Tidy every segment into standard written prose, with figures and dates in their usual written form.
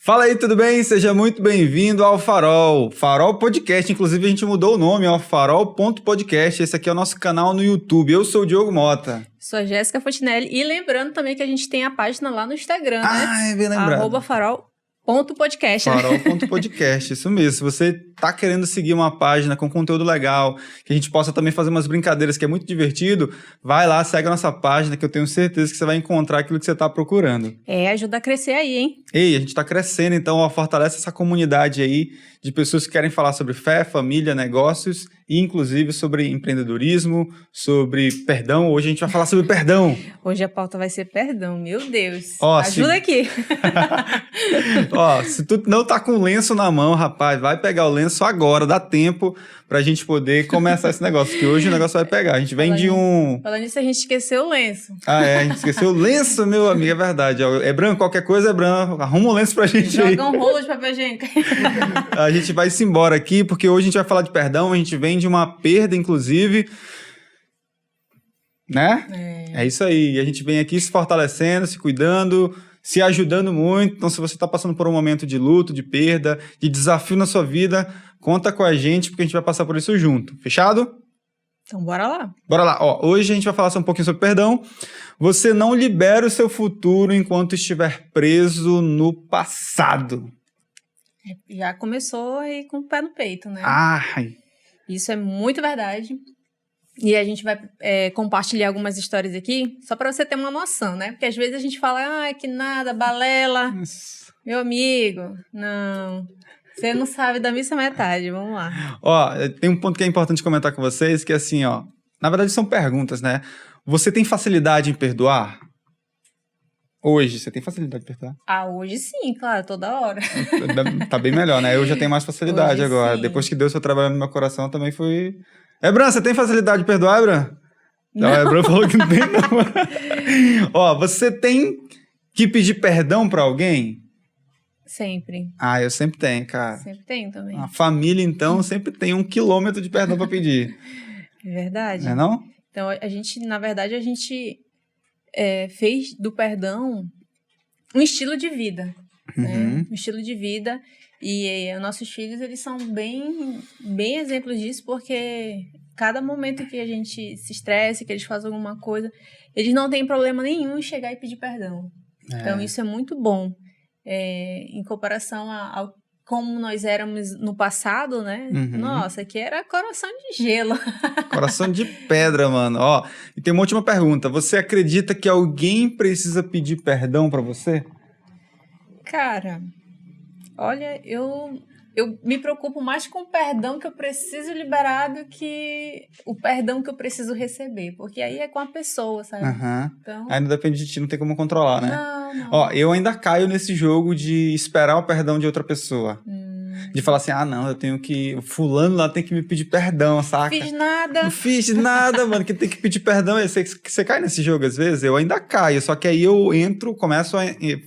Fala aí, tudo bem? Seja muito bem-vindo ao Farol. Farol Podcast, inclusive a gente mudou o nome, ó, farol.podcast. Esse aqui é o nosso canal no YouTube. Eu sou o Diogo Mota. Sou a Jéssica Fontinelli. E lembrando também que a gente tem a página lá no Instagram, né? Ah, é bem lembrado. @farol.podcast. Farol.podcast, isso mesmo. Se você tá querendo seguir uma página com conteúdo legal, que a gente possa também fazer umas brincadeiras, que é muito divertido, vai lá, segue a nossa página, que eu tenho certeza que você vai encontrar aquilo que você tá procurando. Ajuda a crescer aí, hein? Ei, a gente tá crescendo, então, ó, fortalece essa comunidade aí de pessoas que querem falar sobre fé, família, negócios e, inclusive, sobre empreendedorismo, sobre perdão. Hoje a gente vai falar sobre perdão. Hoje a pauta vai ser perdão, meu Deus. Ó, ajuda aqui. Ó, se tu não tá com o lenço na mão, rapaz, vai pegar o lenço agora, dá tempo pra gente poder começar esse negócio, porque hoje o negócio vai pegar. A gente vem de um... Falando nisso, a gente esqueceu o lenço. A gente esqueceu o lenço, meu amigo, é verdade. É branco, qualquer coisa é branco. Arruma um lenço pra gente aí. Joga um rolo de papel higiênico. A gente vai se embora aqui, porque hoje a gente vai falar de perdão, a gente vem de uma perda, inclusive, né? É isso aí. A gente vem aqui se fortalecendo, se cuidando, se ajudando muito. Então, se você está passando por um momento de luto, de perda, de desafio na sua vida, conta com a gente, porque a gente vai passar por isso junto. Fechado? Então, bora lá. Bora lá. Ó, hoje a gente vai falar só um pouquinho sobre perdão. Você não libera o seu futuro enquanto estiver preso no passado. Já começou aí com o pé no peito, né? Ai. Isso é muito verdade. E a gente vai compartilhar algumas histórias aqui, só para você ter uma noção, né? Porque às vezes a gente fala, que nada, balela. Nossa. Meu amigo, não. Você não sabe da missa metade, vamos lá. Ó, tem um ponto que é importante comentar com vocês, que é assim, ó. Na verdade são perguntas, né? Você tem facilidade em perdoar? Hoje, você tem facilidade de perdoar? Hoje sim, claro, toda hora. Tá bem melhor, né? Eu já tenho mais facilidade hoje, agora. Sim. Depois que Deus foi trabalhando no meu coração, eu também fui... Bran, você tem facilidade de perdoar, Bran? Não, Bran falou que não tem, não. Ó, você tem que pedir perdão pra alguém? Sempre. Eu sempre tenho, cara. Sempre tenho também. A família, então, sempre tem 1 quilômetro de perdão pra pedir. É verdade. Não é não? Então, na verdade, a gente fez do perdão um estilo de vida. Uhum. Né? Um estilo de vida. E nossos filhos, eles são bem exemplos disso, porque cada momento que a gente se estressa, que eles fazem alguma coisa, eles não têm problema nenhum em chegar e pedir perdão. Então, isso é muito bom. Em comparação ao como nós éramos no passado, né? Uhum. Nossa, aqui era coração de gelo. Coração de pedra, mano. Ó, e tem uma última pergunta. Você acredita que alguém precisa pedir perdão pra você? Cara, olha, eu me preocupo mais com o perdão que eu preciso liberar do que o perdão que eu preciso receber. Porque aí é com a pessoa, sabe? Uhum. Então... Aí não depende de ti, não tem como controlar, né? Não. Ó, eu ainda caio nesse jogo de esperar o perdão de outra pessoa. De falar assim, não, eu tenho que... Fulano lá tem que me pedir perdão, saca? Não fiz nada, mano, que tem que pedir perdão. Você cai nesse jogo às vezes? Eu ainda caio, só que aí eu começo a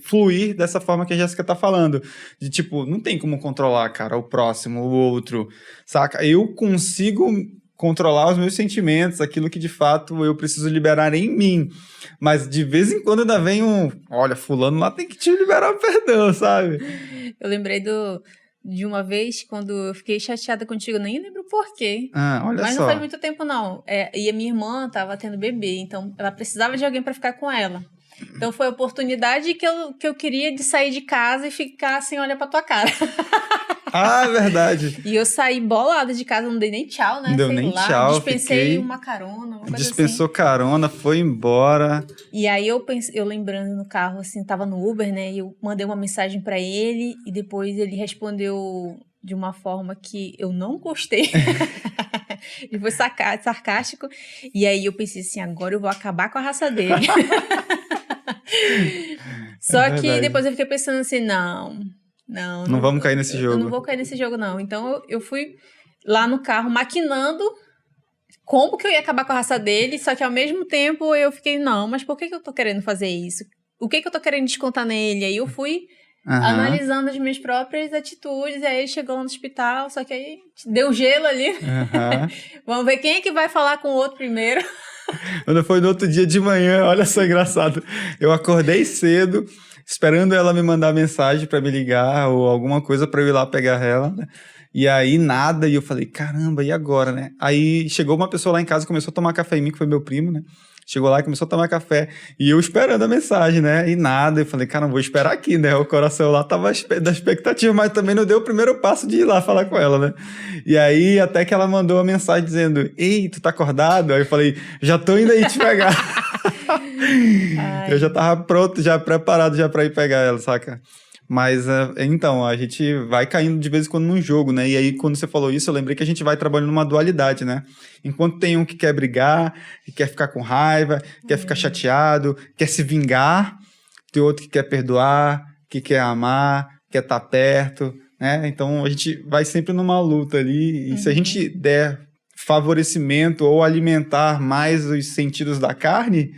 fluir dessa forma que a Jéssica tá falando. De tipo, não tem como controlar, cara, o próximo, o outro, saca? Eu consigo controlar os meus sentimentos, aquilo que de fato eu preciso liberar em mim. Mas de vez em quando ainda vem olha, fulano lá tem que te liberar o perdão, sabe? Eu lembrei de uma vez, quando eu fiquei chateada contigo, nem lembro por quê. Olha mas só. Não faz muito tempo, não. E a minha irmã tava tendo bebê, então ela precisava de alguém para ficar com ela. Então foi a oportunidade que eu queria de sair de casa e ficar sem olhar pra tua cara. Verdade. E eu saí bolada de casa, não dei nem tchau, né? Não deu nem tchau. Dispensei uma carona, uma coisa Dispensou assim. carona, foi embora. E aí eu lembrando no carro, assim, tava no Uber, né? E eu mandei uma mensagem pra ele e depois ele respondeu de uma forma que eu não gostei. Ele foi sarcástico. E aí eu pensei assim, agora eu vou acabar com a raça dele. Só que depois eu fiquei pensando assim, não vamos cair nesse jogo. Eu não vou cair nesse jogo, não. Então eu fui lá no carro maquinando como que eu ia acabar com a raça dele, só que ao mesmo tempo eu fiquei, não, mas por que eu tô querendo fazer isso? O que eu tô querendo descontar nele? Aí eu fui analisando as minhas próprias atitudes, aí ele chegou lá no hospital, só que aí deu gelo ali. Vamos ver quem é que vai falar com o outro primeiro. Quando foi no outro dia de manhã, olha só, engraçado. Eu acordei cedo, esperando ela me mandar mensagem pra me ligar ou alguma coisa pra eu ir lá pegar ela, né? E aí nada, e eu falei, caramba, e agora, né? Aí chegou uma pessoa lá em casa, começou a tomar café em mim, que foi meu primo, né? Chegou lá e começou a tomar café, e eu esperando a mensagem, né? E nada, eu falei, cara, não vou esperar aqui, né? O coração lá tava da expectativa, mas também não deu o primeiro passo de ir lá falar com ela, né? E aí, até que ela mandou uma mensagem dizendo, ei, tu tá acordado? Aí eu falei, já tô indo aí te pegar. Eu já tava pronto, já preparado já pra ir pegar ela, saca? Mas, então, a gente vai caindo de vez em quando num jogo, né? E aí, quando você falou isso, eu lembrei que a gente vai trabalhando numa dualidade, né? Enquanto tem um que quer brigar, que quer ficar com raiva, quer ficar chateado, quer se vingar, tem outro que quer perdoar, que quer amar, quer estar perto, né? Então, a gente vai sempre numa luta ali. E se a gente der favorecimento ou alimentar mais os sentidos da carne,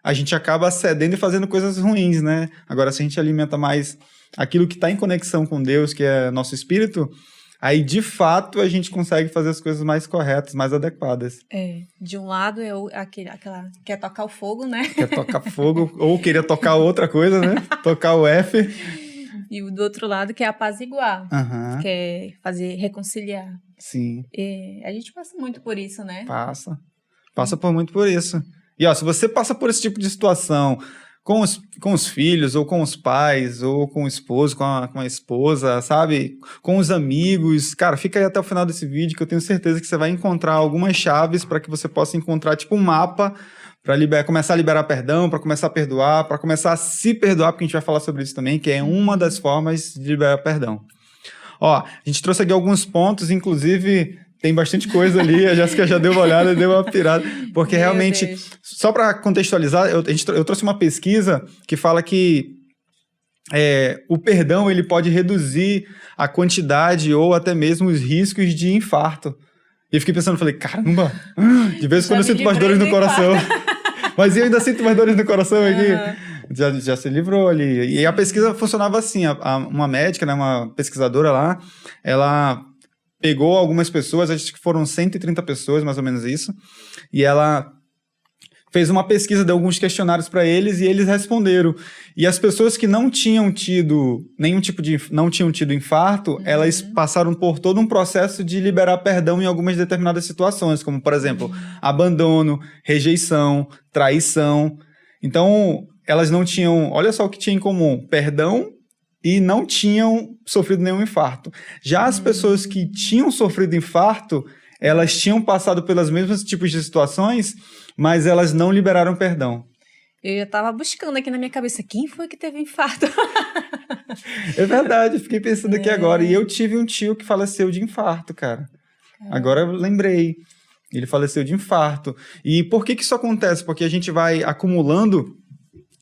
a gente acaba cedendo e fazendo coisas ruins, né? Agora, se a gente alimenta mais aquilo que está em conexão com Deus, que é nosso espírito, aí, de fato, a gente consegue fazer as coisas mais corretas, mais adequadas. De um lado é aquela quer tocar o fogo, né? Quer tocar fogo, ou queria tocar outra coisa, né? Tocar o F. E do outro lado quer apaziguar, quer fazer, reconciliar. Sim. A gente passa muito por isso, né? Passa muito por isso. E, ó, se você passa por esse tipo de situação com os filhos, ou com os pais, ou com o esposo, com a esposa, sabe? Com os amigos, cara, fica aí até o final desse vídeo que eu tenho certeza que você vai encontrar algumas chaves para que você possa encontrar, tipo, um mapa para começar a liberar perdão, para começar a perdoar, para começar a se perdoar, porque a gente vai falar sobre isso também, que é uma das formas de liberar perdão. Ó, a gente trouxe aqui alguns pontos, inclusive... Tem bastante coisa ali, a Jéssica já deu uma olhada, deu uma pirada, porque realmente, só para contextualizar, eu trouxe uma pesquisa que fala que o perdão ele pode reduzir a quantidade ou até mesmo os riscos de infarto. E eu fiquei pensando, falei, caramba, de vez em quando eu sinto mais dores no coração. Mas eu ainda sinto mais dores no coração aqui. Já se livrou ali. E a pesquisa funcionava assim, uma médica, né, uma pesquisadora lá, ela... pegou algumas pessoas, acho que foram 130 pessoas, mais ou menos isso, e ela fez uma pesquisa, deu alguns questionários para eles, e eles responderam. E as pessoas que não tinham tido não tinham tido infarto, elas passaram por todo um processo de liberar perdão em algumas determinadas situações, como, por exemplo, abandono, rejeição, traição. Então, elas não tinham... Olha só o que tinha em comum: perdão e não tinham sofrido nenhum infarto. Já as pessoas que tinham sofrido infarto, elas tinham passado pelos mesmos tipos de situações, mas elas não liberaram perdão. Eu já estava buscando aqui na minha cabeça, quem foi que teve infarto? É verdade, fiquei pensando aqui agora. E eu tive um tio que faleceu de infarto, cara. Agora eu lembrei. Ele faleceu de infarto. E por que isso acontece? Porque a gente vai acumulando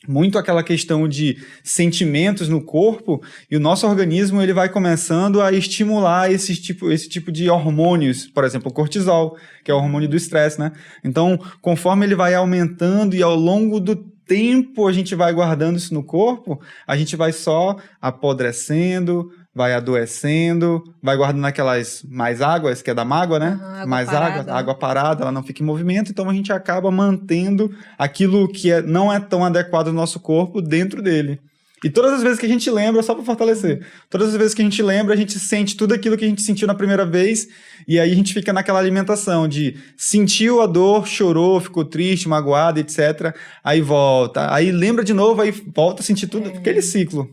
muito aquela questão de sentimentos no corpo, e o nosso organismo ele vai começando a estimular esse tipo de hormônios, por exemplo, o cortisol, que é o hormônio do estresse, né? Então, conforme ele vai aumentando e ao longo do tempo a gente vai guardando isso no corpo, a gente vai só apodrecendo, vai adoecendo, vai guardando aquelas mais águas, que é da mágoa, né? Mais água parada, ela não fica em movimento, então a gente acaba mantendo aquilo que não é tão adequado no nosso corpo dentro dele. E todas as vezes que a gente lembra, só para fortalecer, todas as vezes que a gente lembra, a gente sente tudo aquilo que a gente sentiu na primeira vez, e aí a gente fica naquela alimentação de sentiu a dor, chorou, ficou triste, magoado, etc. Aí volta, aí lembra de novo, aí volta a sentir tudo, aquele ciclo.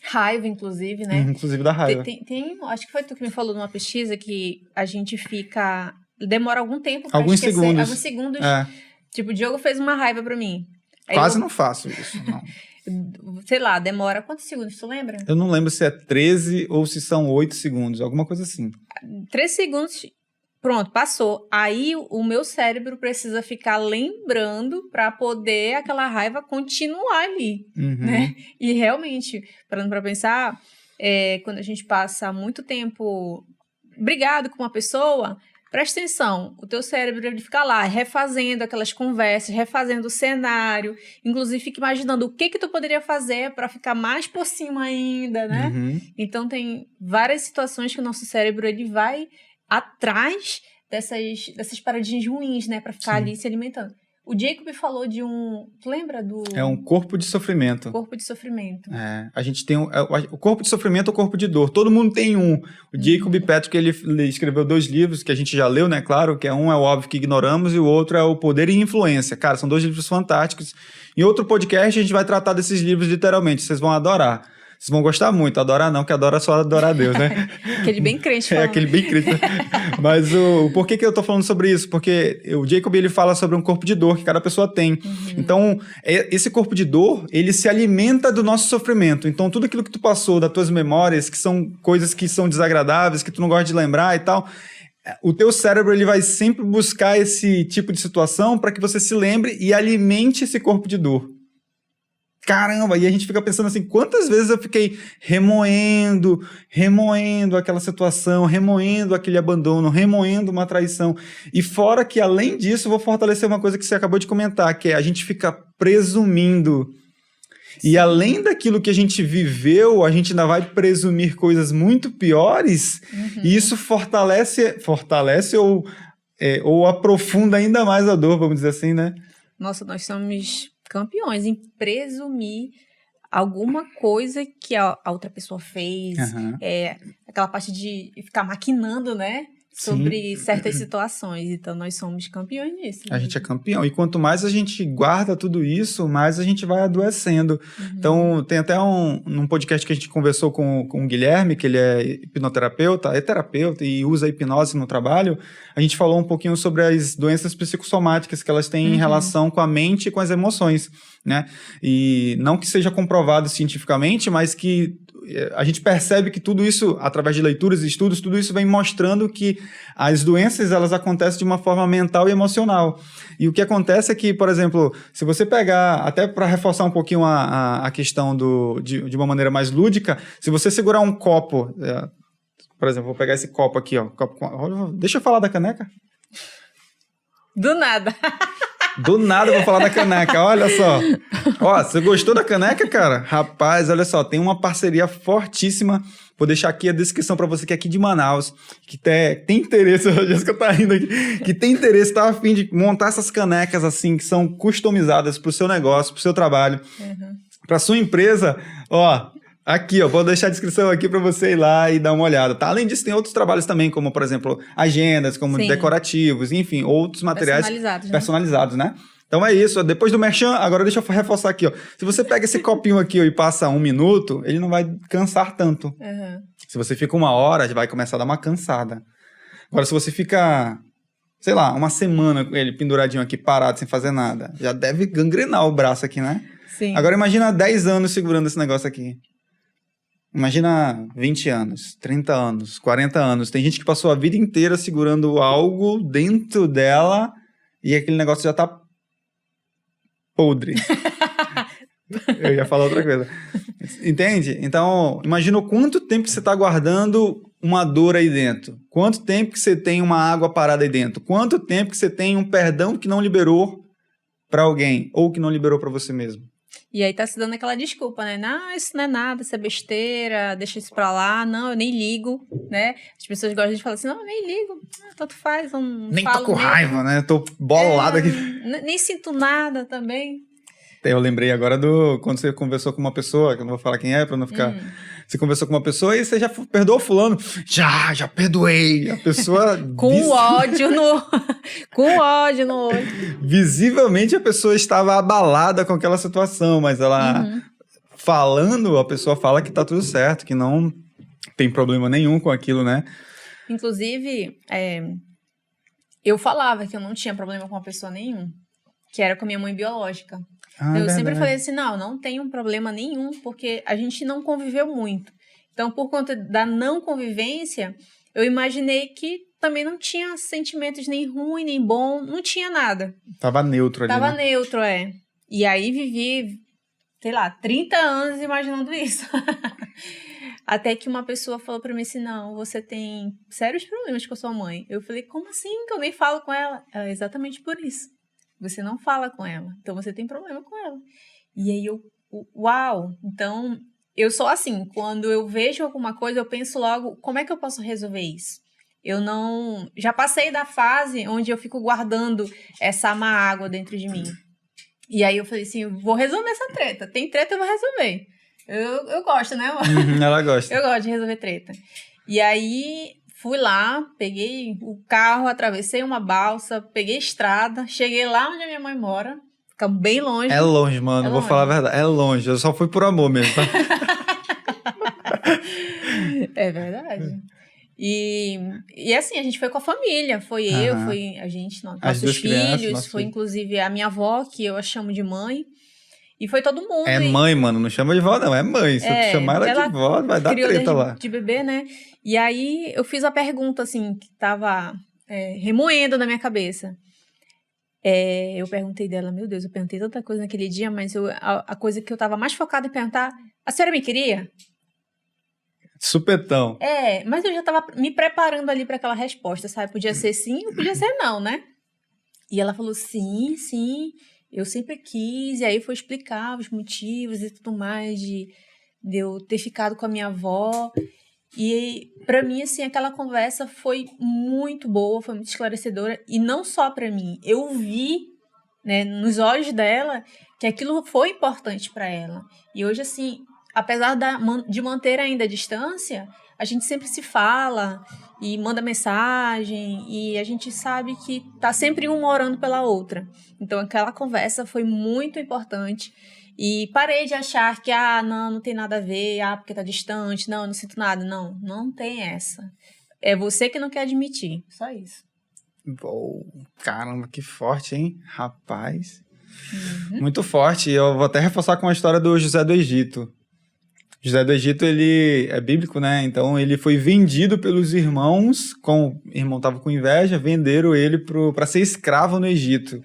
Raiva, inclusive, né? Inclusive da raiva. Acho que foi tu que me falou numa pesquisa que a gente demora algum tempo pra alguns segundos. Alguns segundos. Tipo, o Diogo fez uma raiva pra mim. Quase não faço isso, não. Sei lá, demora quantos segundos, tu lembra? Eu não lembro se é 13 ou se são 8 segundos, alguma coisa assim. 3 segundos, pronto, passou. Aí o meu cérebro precisa ficar lembrando para poder aquela raiva continuar ali, né? E realmente, parando para pensar, quando a gente passa muito tempo brigado com uma pessoa, presta atenção, o teu cérebro ele fica lá refazendo aquelas conversas, refazendo o cenário, inclusive fica imaginando o que tu poderia fazer para ficar mais por cima ainda, né? Então tem várias situações que o nosso cérebro ele vai atrás dessas paradinhas ruins, né, para ficar ali se alimentando. O Jacob falou de um... Tu lembra do... É um corpo de sofrimento. Corpo de sofrimento. A gente tem o corpo de sofrimento ou o corpo de dor. Todo mundo tem um. O Jacob Patrick, ele escreveu 2 livros que a gente já leu, né? Claro, que um é O Óbvio que Ignoramos e o outro é O Poder e Influência. Cara, são 2 livros fantásticos. Em outro podcast, a gente vai tratar desses livros literalmente. Vocês vão adorar. Vocês vão gostar muito. Adorar não, que adora é só adorar a Deus, né? Aquele bem crente falando. Aquele bem crente. Mas por que eu tô falando sobre isso? Porque o Jacob, ele fala sobre um corpo de dor que cada pessoa tem. Então, esse corpo de dor, ele se alimenta do nosso sofrimento. Então, tudo aquilo que tu passou, das tuas memórias, que são coisas que são desagradáveis, que tu não gosta de lembrar e tal, o teu cérebro, ele vai sempre buscar esse tipo de situação para que você se lembre e alimente esse corpo de dor. Caramba, e a gente fica pensando assim, quantas vezes eu fiquei remoendo aquela situação, remoendo aquele abandono, remoendo uma traição. E fora que, além disso, eu vou fortalecer uma coisa que você acabou de comentar, que é a gente fica presumindo. Sim. E além daquilo que a gente viveu, a gente ainda vai presumir coisas muito piores, e isso fortalece ou aprofunda ainda mais a dor, vamos dizer assim, né? Nossa, nós somos campeões em presumir alguma coisa que a outra pessoa fez, aquela parte de ficar maquinando, né? Sobre certas situações. Então, nós somos campeões nisso. A gente é campeão. E quanto mais a gente guarda tudo isso, mais a gente vai adoecendo. Então, tem até num podcast que a gente conversou com o Guilherme, que ele é hipnoterapeuta, é terapeuta e usa a hipnose no trabalho. A gente falou um pouquinho sobre as doenças psicossomáticas que elas têm em relação com a mente e com as emoções, né? E não que seja comprovado cientificamente, mas que a gente percebe que tudo isso, através de leituras e estudos, tudo isso vem mostrando que as doenças, elas acontecem de uma forma mental e emocional. E o que acontece é que, por exemplo, se você pegar, até para reforçar um pouquinho a questão de uma maneira mais lúdica, se você segurar um copo, por exemplo, vou pegar esse copo aqui, ó, deixa eu falar da caneca. Do nada. Do nada eu vou falar da caneca, olha só. Ó, você gostou da caneca, cara? Rapaz, olha só, tem uma parceria fortíssima. Vou deixar aqui a descrição para você que é aqui de Manaus, que tem interesse, a Jéssica tá rindo aqui, que tem interesse, tá a fim de montar essas canecas assim, que são customizadas pro seu negócio, pro seu trabalho, pra sua empresa, ó. Aqui, ó, vou deixar a descrição aqui para você ir lá e dar uma olhada, tá? Além disso, tem outros trabalhos também, como, por exemplo, agendas, como decorativos, enfim, outros materiais personalizados, né? Então é isso, depois do merchan, agora deixa eu reforçar aqui, ó. Se você pega esse copinho aqui ó, e passa 1 minuto, ele não vai cansar tanto. Se você fica 1 hora, já vai começar a dar uma cansada. Agora, se você fica, sei lá, 1 semana com ele penduradinho aqui, parado, sem fazer nada, já deve gangrenar o braço aqui, né? Sim. Agora imagina 10 anos segurando esse negócio aqui. Imagina 20 anos, 30 anos, 40 anos. Tem gente que passou a vida inteira segurando algo dentro dela e aquele negócio já tá podre. Eu ia falar outra coisa. Entende? Então, imagina o quanto tempo que você tá guardando uma dor aí dentro. Quanto tempo que você tem uma água parada aí dentro. Quanto tempo que você tem um perdão que não liberou para alguém ou que não liberou para você mesmo. E aí tá se dando aquela desculpa, né? Não, isso não é nada, isso é besteira, deixa isso pra lá, não, eu nem ligo, né? As pessoas gostam de falar assim, não, eu nem ligo, tanto faz, não nem tô com raiva, né? Tô bolado aqui. Nem sinto nada também. Eu lembrei agora quando você conversou com uma pessoa, que eu não vou falar quem é, pra não ficar... Você conversou com uma pessoa e você já perdoou fulano. Já perdoei. A pessoa... com ódio no olho. Visivelmente a pessoa estava abalada com aquela situação, mas ela falando, a pessoa fala que tá tudo certo, que não tem problema nenhum com aquilo, né? Inclusive, eu falava que eu não tinha problema com a pessoa nenhum, que era com a minha mãe biológica. Eu sempre falei assim, não tenho problema nenhum, porque a gente não conviveu muito. Então, por conta da não convivência, eu imaginei que também não tinha sentimentos nem ruim, nem bom, não tinha nada. Tava neutro ali, Tava neutro, E aí vivi, sei lá, 30 anos imaginando isso. Até que uma pessoa falou pra mim assim, não, você tem sérios problemas com a sua mãe. Eu falei, como assim que eu nem falo com ela? Ela, exatamente por isso. Você não fala com ela, então você tem problema com ela. E aí uau! Então, eu sou assim, quando eu vejo alguma coisa, eu penso logo, como é que eu posso resolver isso? eu não... Já passei da fase onde eu fico guardando essa má água dentro de mim. E aí eu falei assim, vou resolver essa treta. Tem treta, eu vou resolver. Eu gosto, né? Ela gosta. Eu gosto de resolver treta. E aí, fui lá, peguei o carro, atravessei uma balsa, peguei estrada, cheguei lá onde a minha mãe mora. Fica bem longe. É longe, mano. Vou falar a verdade. É longe. Eu só fui por amor mesmo, tá? É verdade. E assim, a gente foi com a família. Foi eu, foi a gente, nossos filhos. Foi inclusive a minha avó, que eu a chamo de mãe. E foi todo mundo. É mãe, mano. Não chama de vó, não. É mãe. Se eu chamar ela de vó, vai dar treta lá. De bebê, né? E aí, eu fiz a pergunta, assim, que tava remoendo na minha cabeça. Eu perguntei dela, meu Deus, eu perguntei tanta coisa naquele dia, mas a coisa que eu tava mais focada em perguntar, a senhora me queria? Supetão. Mas eu já tava me preparando ali para aquela resposta, sabe? Podia ser sim ou podia ser não, né? E ela falou, sim, eu sempre quis. E aí foi explicar os motivos e tudo mais de eu ter ficado com a minha avó. E para mim, assim, aquela conversa foi muito boa, foi muito esclarecedora. E não só para mim, eu vi, né, nos olhos dela que aquilo foi importante para ela. E hoje, assim, apesar de manter ainda a distância, a gente sempre se fala e manda mensagem e a gente sabe que tá sempre uma orando pela outra. Então, aquela conversa foi muito importante. E parei de achar que, não tem nada a ver, porque tá distante, não sinto nada. Não tem essa. É você que não quer admitir, só isso. Caramba, que forte, hein? Rapaz. Muito forte. Eu vou até reforçar com a história do José do Egito. José do Egito, ele é bíblico, né? Então, ele foi vendido pelos irmãos, o irmão estava com inveja, venderam ele para ser escravo no Egito.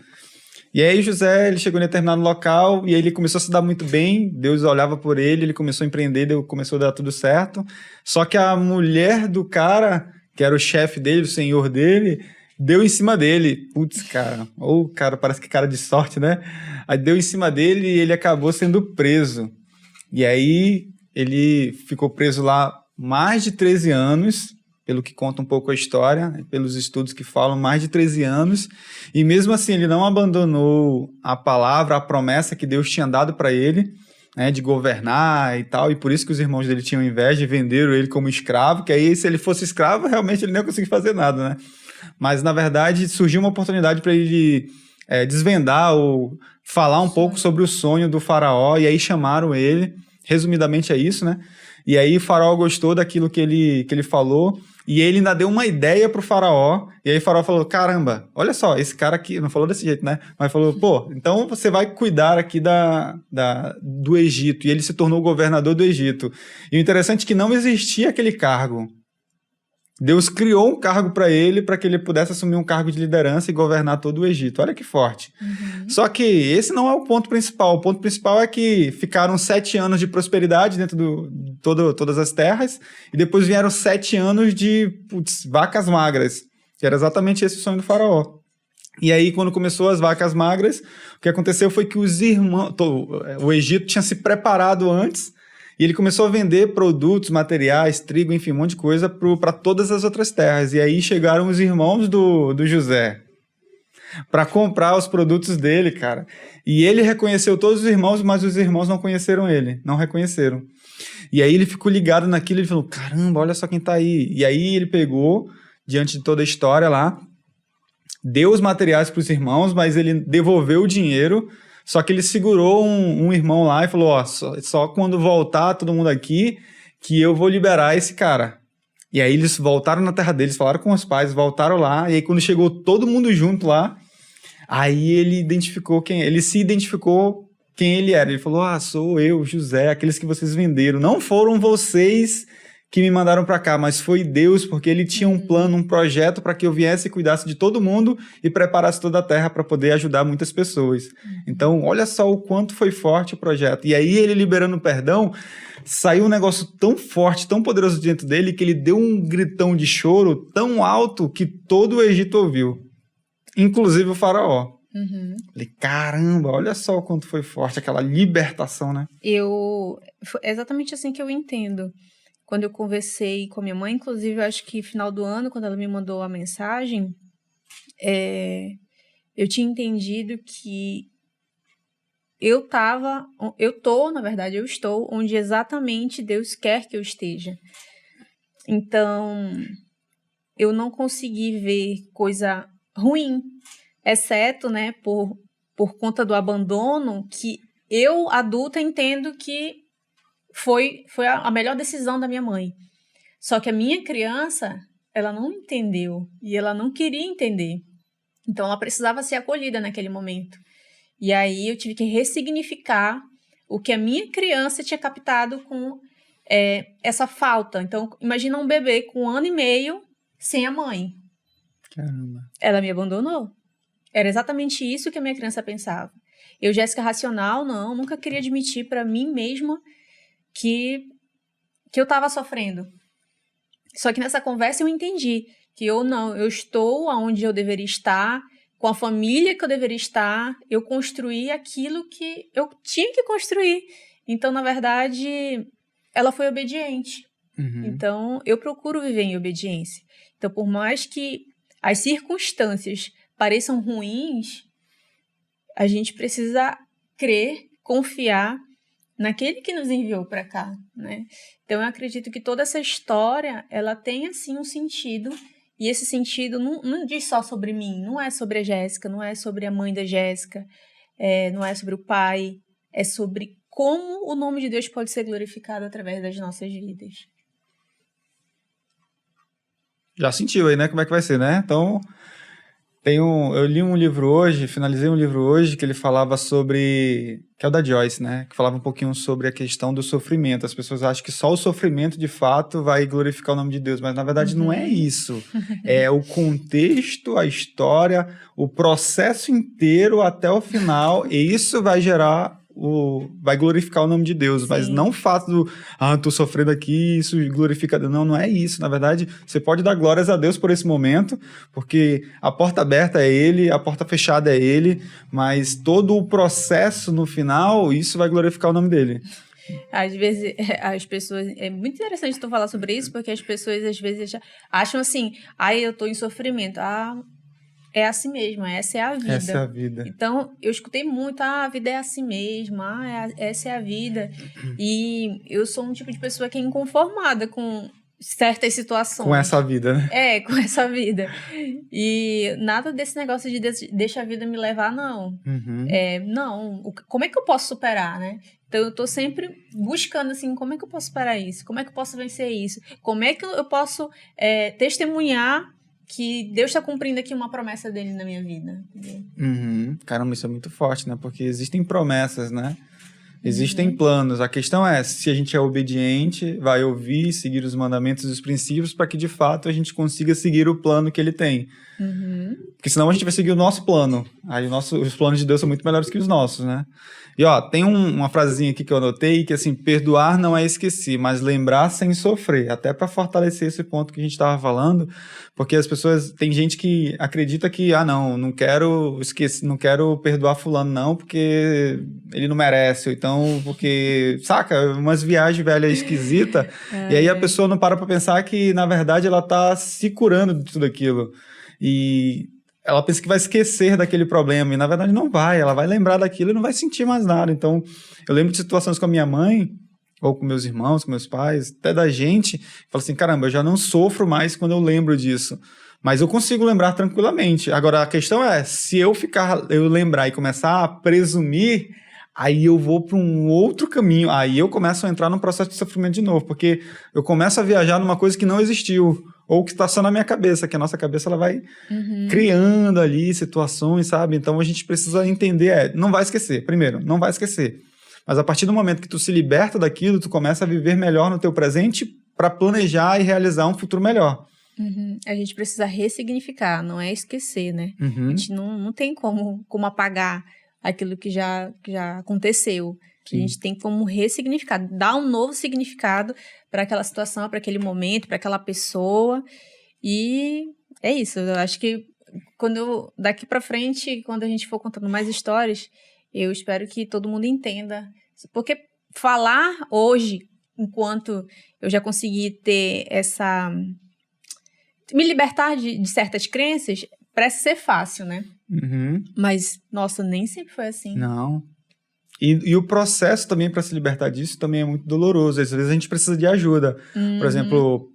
E aí José, ele chegou em determinado local e aí ele começou a se dar muito bem, Deus olhava por ele começou a empreender, começou a dar tudo certo. Só que a mulher do cara, que era o chefe dele, o senhor dele, deu em cima dele. Putz, cara, cara, parece que cara de sorte, né? Aí deu em cima dele e ele acabou sendo preso. E aí ele ficou preso lá mais de 13 anos, pelo que conta um pouco a história, pelos estudos que falam, mais de 13 anos, e mesmo assim ele não abandonou a palavra, a promessa que Deus tinha dado para ele, né, de governar e tal, e por isso que os irmãos dele tinham inveja e venderam ele como escravo, que aí se ele fosse escravo, realmente ele não ia conseguir fazer nada, né? Mas na verdade surgiu uma oportunidade para ele desvendar ou falar um pouco sobre o sonho do faraó, e aí chamaram ele, resumidamente é isso, né? E aí o faraó gostou daquilo que ele falou, e ele ainda deu uma ideia pro faraó, e aí o faraó falou, caramba, olha só, esse cara aqui, não falou desse jeito, né? Mas falou, então você vai cuidar aqui do Egito, e ele se tornou governador do Egito. E o interessante é que não existia aquele cargo. Deus criou um cargo para que ele pudesse assumir um cargo de liderança e governar todo o Egito. Olha que forte. Só que esse não é o ponto principal. O ponto principal é que ficaram 7 anos de prosperidade dentro de todas as terras, e depois vieram 7 anos de vacas magras, que era exatamente esse o sonho do faraó. E aí, quando começou as vacas magras, o que aconteceu foi que os irmãos... O Egito tinha se preparado antes, e ele começou a vender produtos, materiais, trigo, enfim, um monte de coisa para todas as outras terras. E aí chegaram os irmãos do José para comprar os produtos dele, cara. E ele reconheceu todos os irmãos, mas os irmãos não conheceram ele, não reconheceram. E aí ele ficou ligado naquilo, ele falou, caramba, olha só quem tá aí. E aí ele pegou, diante de toda a história lá, deu os materiais para os irmãos, mas ele devolveu o dinheiro. Só que ele segurou um irmão lá e falou, só quando voltar todo mundo aqui que eu vou liberar esse cara. E aí eles voltaram na terra deles, falaram com os pais, voltaram lá, e aí quando chegou todo mundo junto lá, aí ele se identificou quem ele era. Ele falou, sou eu, José, aqueles que vocês venderam. Não foram vocês que me mandaram para cá, mas foi Deus, porque ele tinha um plano, um projeto para que eu viesse e cuidasse de todo mundo e preparasse toda a terra para poder ajudar muitas pessoas. Então, olha só o quanto foi forte o projeto. E aí, ele liberando o perdão, saiu um negócio tão forte, tão poderoso dentro dele, que ele deu um gritão de choro tão alto que todo o Egito ouviu, inclusive o faraó. Falei, caramba, olha só o quanto foi forte aquela libertação, né? É exatamente assim que eu entendo. quando eu conversei com a minha mãe, inclusive, eu acho que final do ano, quando ela me mandou a mensagem, eu tinha entendido que eu estou onde exatamente Deus quer que eu esteja. Então, eu não consegui ver coisa ruim, exceto, né, por conta do abandono, que eu, adulta, entendo que foi a melhor decisão da minha mãe. Só que a minha criança, ela não entendeu e ela não queria entender. Então, ela precisava ser acolhida naquele momento. E aí, eu tive que ressignificar o que a minha criança tinha captado com essa falta. Então, imagina um bebê com 1 ano e meio sem a mãe. Caramba. Ela me abandonou. Era exatamente isso que a minha criança pensava. Eu, Jéssica racional, nunca queria admitir para mim mesma que eu estava sofrendo. Só que nessa conversa eu entendi que eu estou onde eu deveria estar, com a família que eu deveria estar, eu construí aquilo que eu tinha que construir. Então, na verdade, ela foi obediente. Uhum. Então, eu procuro viver em obediência. Então, por mais que as circunstâncias pareçam ruins, a gente precisa crer, confiar naquele que nos enviou para cá, né? Então, eu acredito que toda essa história, ela tem, assim, um sentido, e esse sentido não diz só sobre mim, não é sobre a Jéssica, não é sobre a mãe da Jéssica, não é sobre o pai, é sobre como o nome de Deus pode ser glorificado através das nossas vidas. Já sentiu aí, né? Como é que vai ser, né? Então, eu li um livro hoje, finalizei um livro hoje, que ele falava sobre, que é o da Joyce, né? Que falava um pouquinho sobre a questão do sofrimento. As pessoas acham que só o sofrimento, de fato, vai glorificar o nome de Deus, mas na verdade não é isso. É o contexto, a história, o processo inteiro até o final, e isso vai gerar vai glorificar o nome de Deus. Sim. Mas não o fato tô sofrendo aqui, isso glorifica Deus. Não é isso. Na verdade, você pode dar glórias a Deus por esse momento, porque a porta aberta é Ele, a porta fechada é Ele, mas todo o processo no final, isso vai glorificar o nome dele. Às vezes, as pessoas... É muito interessante tu falar sobre isso, porque as pessoas, às vezes, acham assim, eu tô em sofrimento. É assim mesmo, essa é a vida. Essa é a vida. Então, eu escutei muito, a vida é assim mesmo, essa é a vida. E eu sou um tipo de pessoa que é inconformada com certas situações. Com essa vida, né? Com essa vida. E nada desse negócio de deixa a vida me levar, não. Uhum. Não, como é que eu posso superar, né? Então, eu tô sempre buscando, assim, como é que eu posso superar isso? Como é que eu posso vencer isso? Como é que eu posso testemunhar que Deus está cumprindo aqui uma promessa dele na minha vida. Uhum. Caramba, isso é muito forte, né? Porque existem promessas, né? Existem planos. A questão é se a gente é obediente, vai ouvir, seguir os mandamentos e os princípios para que, de fato, a gente consiga seguir o plano que ele tem. Uhum. Porque senão a gente vai seguir o nosso plano. Aí os planos de Deus são muito melhores que os nossos, né? E, tem uma frasezinha aqui que eu anotei, que, assim, perdoar não é esquecer, mas lembrar sem sofrer. Até para fortalecer esse ponto que a gente estava falando, porque as pessoas... Tem gente que acredita que, não quero esquecer, não quero perdoar fulano, não, porque ele não merece, ou então, porque... Saca? Umas viagens velhas esquisitas, e aí a pessoa não para pensar que, na verdade, ela tá se curando de tudo aquilo. E ela pensa que vai esquecer daquele problema, e na verdade não vai, ela vai lembrar daquilo e não vai sentir mais nada. Então, eu lembro de situações com a minha mãe, ou com meus irmãos, com meus pais, até da gente, falo assim, caramba, eu já não sofro mais quando eu lembro disso, mas eu consigo lembrar tranquilamente. Agora, a questão é, se eu lembrar e começar a presumir, aí eu vou para um outro caminho, aí eu começo a entrar num processo de sofrimento de novo, porque eu começo a viajar numa coisa que não existiu, ou que está só na minha cabeça, que a nossa cabeça ela vai criando ali situações, sabe? Então a gente precisa entender, não vai esquecer, primeiro, não vai esquecer. Mas a partir do momento que tu se liberta daquilo, tu começa a viver melhor no teu presente para planejar e realizar um futuro melhor. Uhum. A gente precisa ressignificar, não é esquecer, né? A gente não tem como apagar aquilo que já aconteceu. Sim. A gente tem como ressignificar, dar um novo significado para aquela situação, para aquele momento, para aquela pessoa. E é isso. Eu acho que daqui para frente, quando a gente for contando mais histórias, eu espero que todo mundo entenda. Porque falar hoje enquanto eu já consegui ter essa... me libertar de certas crenças, parece ser fácil, né? Uhum. Mas, nossa, nem sempre foi assim. Não. E o processo também para se libertar disso também é muito doloroso. Às vezes a gente precisa de ajuda. Por exemplo,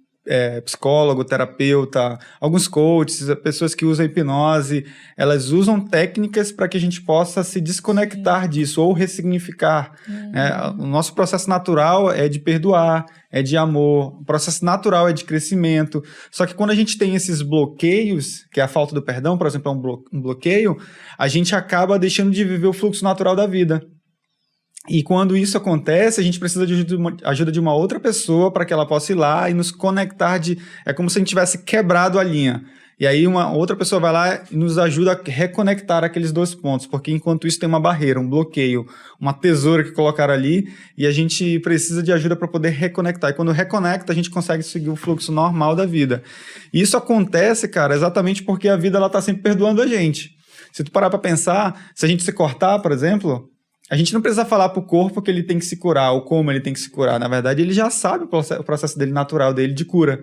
psicólogo, terapeuta, alguns coaches, pessoas que usam hipnose, elas usam técnicas para que a gente possa se desconectar disso ou ressignificar. O nosso processo natural é de perdoar, é de amor, o processo natural é de crescimento. Só que quando a gente tem esses bloqueios, que é a falta do perdão, por exemplo, é um bloqueio, a gente acaba deixando de viver o fluxo natural da vida. E quando isso acontece, a gente precisa de ajuda de uma outra pessoa para que ela possa ir lá e nos conectar é como se a gente tivesse quebrado a linha. E aí uma outra pessoa vai lá e nos ajuda a reconectar aqueles dois pontos, porque enquanto isso tem uma barreira, um bloqueio, uma tesoura que colocaram ali, e a gente precisa de ajuda para poder reconectar. E quando reconecta, a gente consegue seguir o fluxo normal da vida. E isso acontece, cara, exatamente porque a vida está sempre perdoando a gente. Se tu parar para pensar, se a gente se cortar, por exemplo... A gente não precisa falar pro corpo que ele tem que se curar ou como ele tem que se curar. Na verdade, ele já sabe o processo dele natural, dele de cura.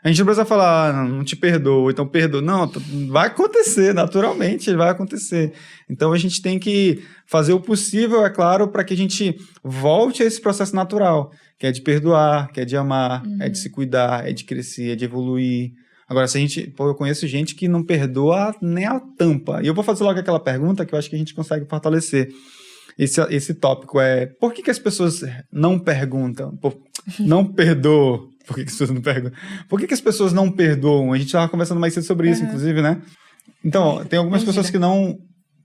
A gente não precisa falar, não te perdoo, então perdoa. Não, vai acontecer, naturalmente vai acontecer. Então, a gente tem que fazer o possível, é claro, para que a gente volte a esse processo natural, que é de perdoar, que é de amar, é de se cuidar, é de crescer, é de evoluir. Agora, se a gente... eu conheço gente que não perdoa nem a tampa. E eu vou fazer logo aquela pergunta que eu acho que a gente consegue fortalecer. Esse tópico é, por que as pessoas não perguntam? Não perdoam. Por que as pessoas não perguntam? Por que as pessoas não perdoam? A gente estava conversando mais cedo sobre isso, inclusive, né? Então, tem algumas pessoas que não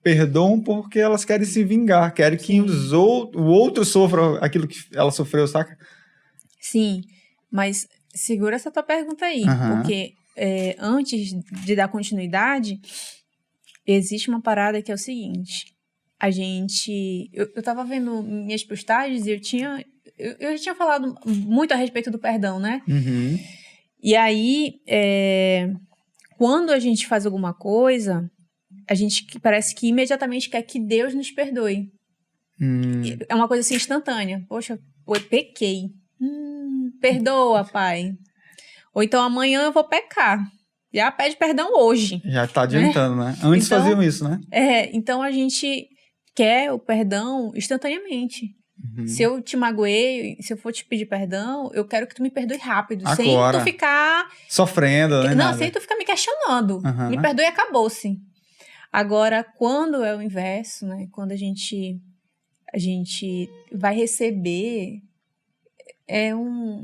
perdoam porque elas querem se vingar, querem que o outro sofra aquilo que ela sofreu, saca? Sim, mas segura essa tua pergunta aí, porque antes de dar continuidade, existe uma parada que é o seguinte... Eu tava vendo minhas postagens e eu já tinha falado muito a respeito do perdão, né? Uhum. E aí, quando a gente faz alguma coisa, a gente parece que imediatamente quer que Deus nos perdoe. É uma coisa assim instantânea. Poxa, eu pequei. Perdoa, Pai. Ou então amanhã eu vou pecar. Já pede perdão hoje. Já tá adiantando, né? Antes então, faziam isso, né? Então a gente quer o perdão instantaneamente. Se eu te magoei, se eu for te pedir perdão, eu quero que tu me perdoe rápido. Agora. Sem tu ficar... sofrendo, né? Não, sem tu ficar me questionando. Me perdoe e acabou-se. Agora, quando é o inverso, né? Quando a gente vai receber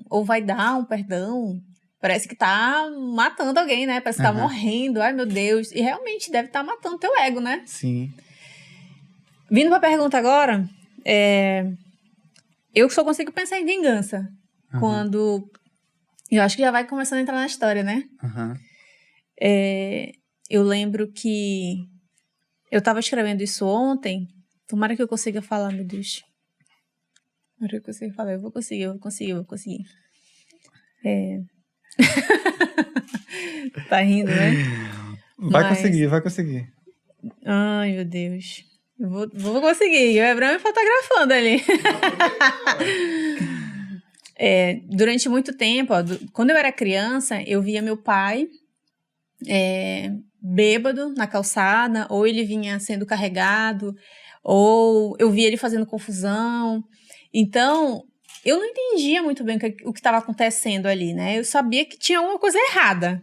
ou vai dar um perdão, parece que tá matando alguém, né? Parece que tá morrendo. Ai, meu Deus. E realmente deve estar matando teu ego, né? Sim. Vindo pra pergunta agora, eu só consigo pensar em vingança. Quando... Eu acho que já vai começando a entrar na história, né? Eu lembro que eu tava escrevendo isso ontem. Tomara que eu consiga falar, meu Deus. Tomara que eu consiga falar. Eu vou conseguir. Tá rindo, né? Vai conseguir. Ai, meu Deus. Eu vou conseguir. O Hebrão me fotografando ali. Durante muito tempo, quando eu era criança, eu via meu pai bêbado na calçada, ou ele vinha sendo carregado, ou eu via ele fazendo confusão. Então, eu não entendia muito bem o que estava acontecendo ali, né? Eu sabia que tinha alguma coisa errada.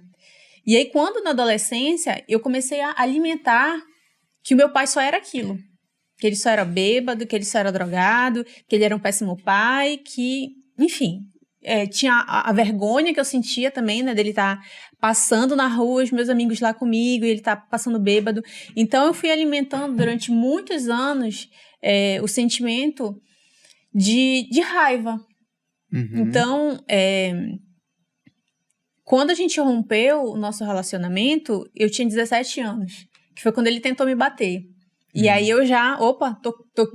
E aí, quando na adolescência, eu comecei a alimentar que o meu pai só era aquilo. Que ele só era bêbado, que ele só era drogado, que ele era um péssimo pai, que, enfim, tinha a vergonha que eu sentia também, né, dele estar passando na rua, os meus amigos lá comigo, e ele tá passando bêbado. Então, eu fui alimentando durante muitos anos o sentimento de raiva. Então, quando a gente rompeu o nosso relacionamento, eu tinha 17 anos, que foi quando ele tentou me bater. E aí eu já,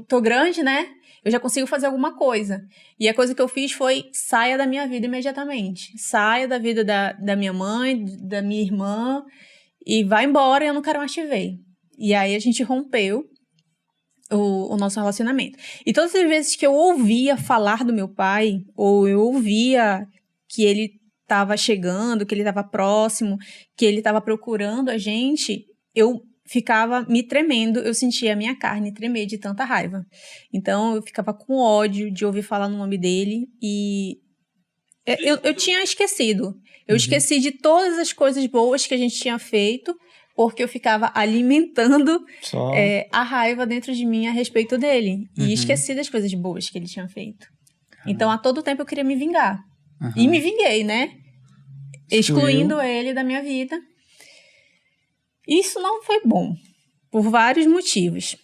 tô grande, né? Eu já consigo fazer alguma coisa. E a coisa que eu fiz foi, saia da minha vida imediatamente. Saia da vida da minha mãe, da minha irmã, e vai embora, eu não quero mais te ver. E aí a gente rompeu. o nosso relacionamento. E todas as vezes que eu ouvia falar do meu pai, ou eu ouvia que ele estava chegando, que ele estava próximo, que ele estava procurando a gente, eu ficava me tremendo, eu sentia a minha carne tremer de tanta raiva. Então, eu ficava com ódio de ouvir falar no nome dele e eu tinha esquecido. Eu esqueci de todas as coisas boas que a gente tinha feito, porque eu ficava alimentando a raiva dentro de mim a respeito dele. E esqueci das coisas boas que ele tinha feito. Então, a todo tempo eu queria me vingar. E me vinguei, né? Excluindo ele da minha vida. Isso não foi bom, por vários motivos.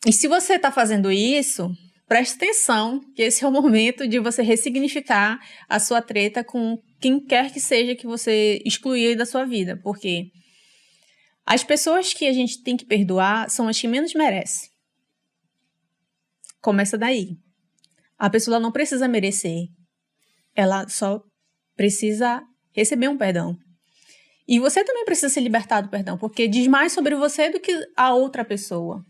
E se você está fazendo isso, preste atenção, que esse é o momento de você ressignificar a sua treta com quem quer que seja que você excluir da sua vida. Porque as pessoas que a gente tem que perdoar são as que menos merecem. Começa daí. A pessoa não precisa merecer. Ela só precisa receber um perdão. E você também precisa se libertar do perdão, porque diz mais sobre você do que a outra pessoa.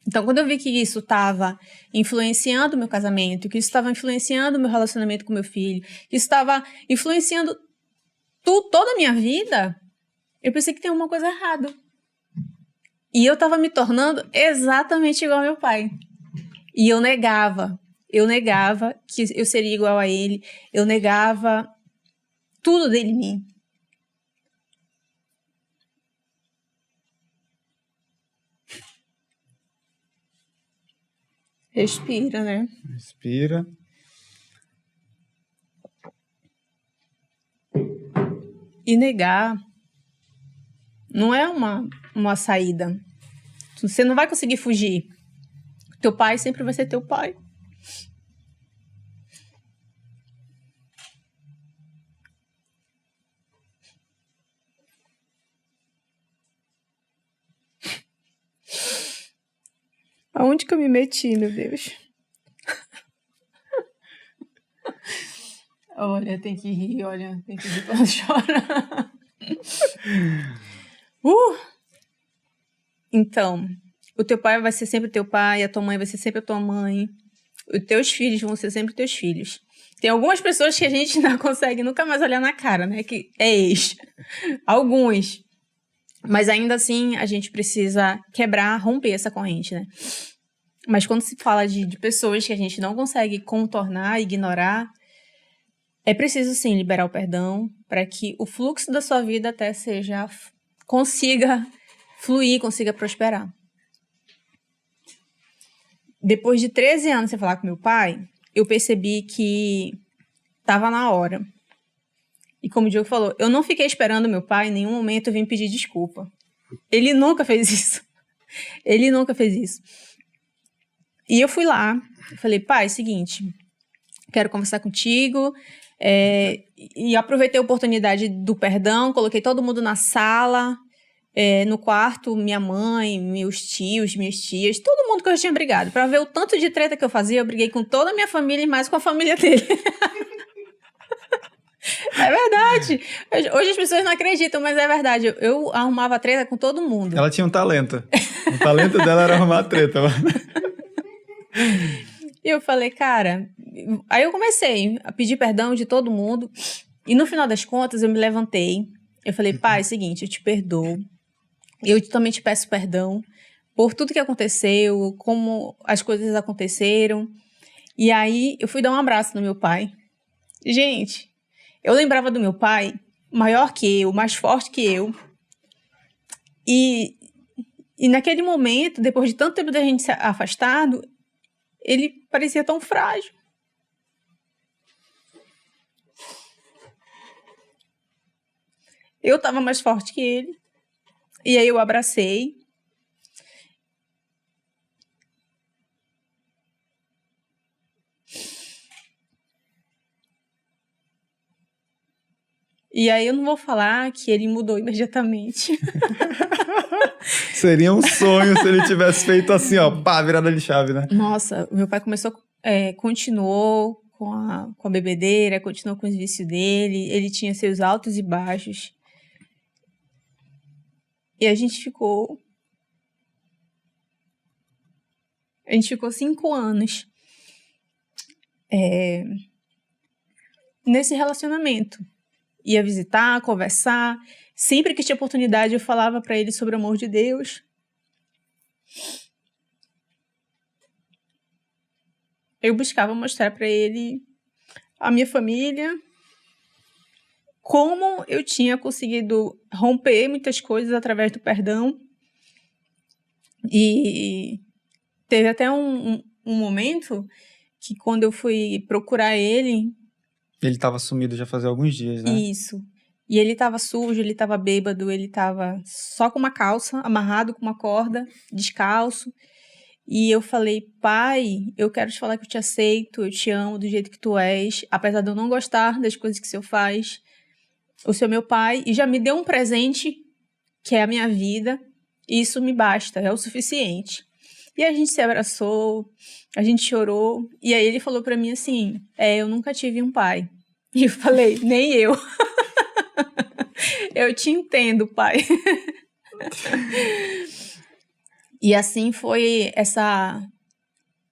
Então, quando eu vi que isso estava influenciando o meu casamento, que isso estava influenciando o meu relacionamento com meu filho, que isso estava influenciando toda a minha vida, eu pensei que tem uma coisa errada. E eu estava me tornando exatamente igual ao meu pai. E eu negava que eu seria igual a ele, eu negava tudo dele em mim. Respira, né? Respira. E negar não é uma saída. Você não vai conseguir fugir. Teu pai sempre vai ser teu pai. Aonde que eu me meti, meu Deus? Olha, tem que rir quando chora. Então, o teu pai vai ser sempre teu pai, a tua mãe vai ser sempre a tua mãe, os teus filhos vão ser sempre teus filhos. Tem algumas pessoas que a gente não consegue nunca mais olhar na cara, né? Que é ex. Alguns. Mas ainda assim, a gente precisa quebrar, romper essa corrente, né? Mas quando se fala de pessoas que a gente não consegue contornar, ignorar, é preciso, sim, liberar o perdão para que o fluxo da sua vida até consiga fluir, consiga prosperar. Depois de 13 anos sem falar com meu pai, eu percebi que estava na hora. E como o Diogo falou, eu não fiquei esperando meu pai em nenhum momento vir pedir desculpa. Ele nunca fez isso. Ele nunca fez isso. E eu fui lá, falei, pai, seguinte, quero conversar contigo, e aproveitei a oportunidade do perdão, coloquei todo mundo na sala, no quarto, minha mãe, meus tios, minhas tias, todo mundo que eu já tinha brigado. Pra ver o tanto de treta que eu fazia, eu briguei com toda a minha família e mais com a família dele. É verdade. Hoje as pessoas não acreditam, mas é verdade. Eu arrumava treta com todo mundo. Ela tinha um talento. O talento dela era arrumar treta. E eu falei, cara... Aí eu comecei a pedir perdão de todo mundo. E no final das contas, eu me levantei. Eu falei, pai, é o seguinte, eu te perdoo. Eu também te peço perdão por tudo que aconteceu, como as coisas aconteceram. E aí, eu fui dar um abraço no meu pai. Gente, eu lembrava do meu pai maior que eu, mais forte que eu. E naquele momento, depois de tanto tempo da gente se afastado, ele parecia tão frágil. Eu estava mais forte que ele. E aí eu abracei. E aí eu não vou falar que ele mudou imediatamente. Seria um sonho se ele tivesse feito assim, ó, pá, virada de chave, né? Nossa, meu pai continuou com a bebedeira, continuou com os vícios dele, ele tinha seus altos e baixos. E a gente ficou A gente ficou 5 anos nesse relacionamento. Ia visitar, conversar. Sempre que tinha oportunidade, eu falava para ele sobre o amor de Deus. Eu buscava mostrar para ele a minha família, como eu tinha conseguido romper muitas coisas através do perdão. E teve até um momento que, quando eu fui procurar ele... Ele estava sumido já fazia alguns dias, né? Isso. E ele estava sujo, ele estava bêbado, ele estava só com uma calça, amarrado com uma corda, descalço. E eu falei: pai, eu quero te falar que eu te aceito, eu te amo do jeito que tu és, apesar de eu não gostar das coisas que o senhor faz. O senhor é meu pai e já me deu um presente, que é a minha vida, e isso me basta, é o suficiente. E a gente se abraçou, a gente chorou, e aí ele falou pra mim assim: eu nunca tive um pai. E eu falei: nem eu. Eu te entendo, pai. E assim foi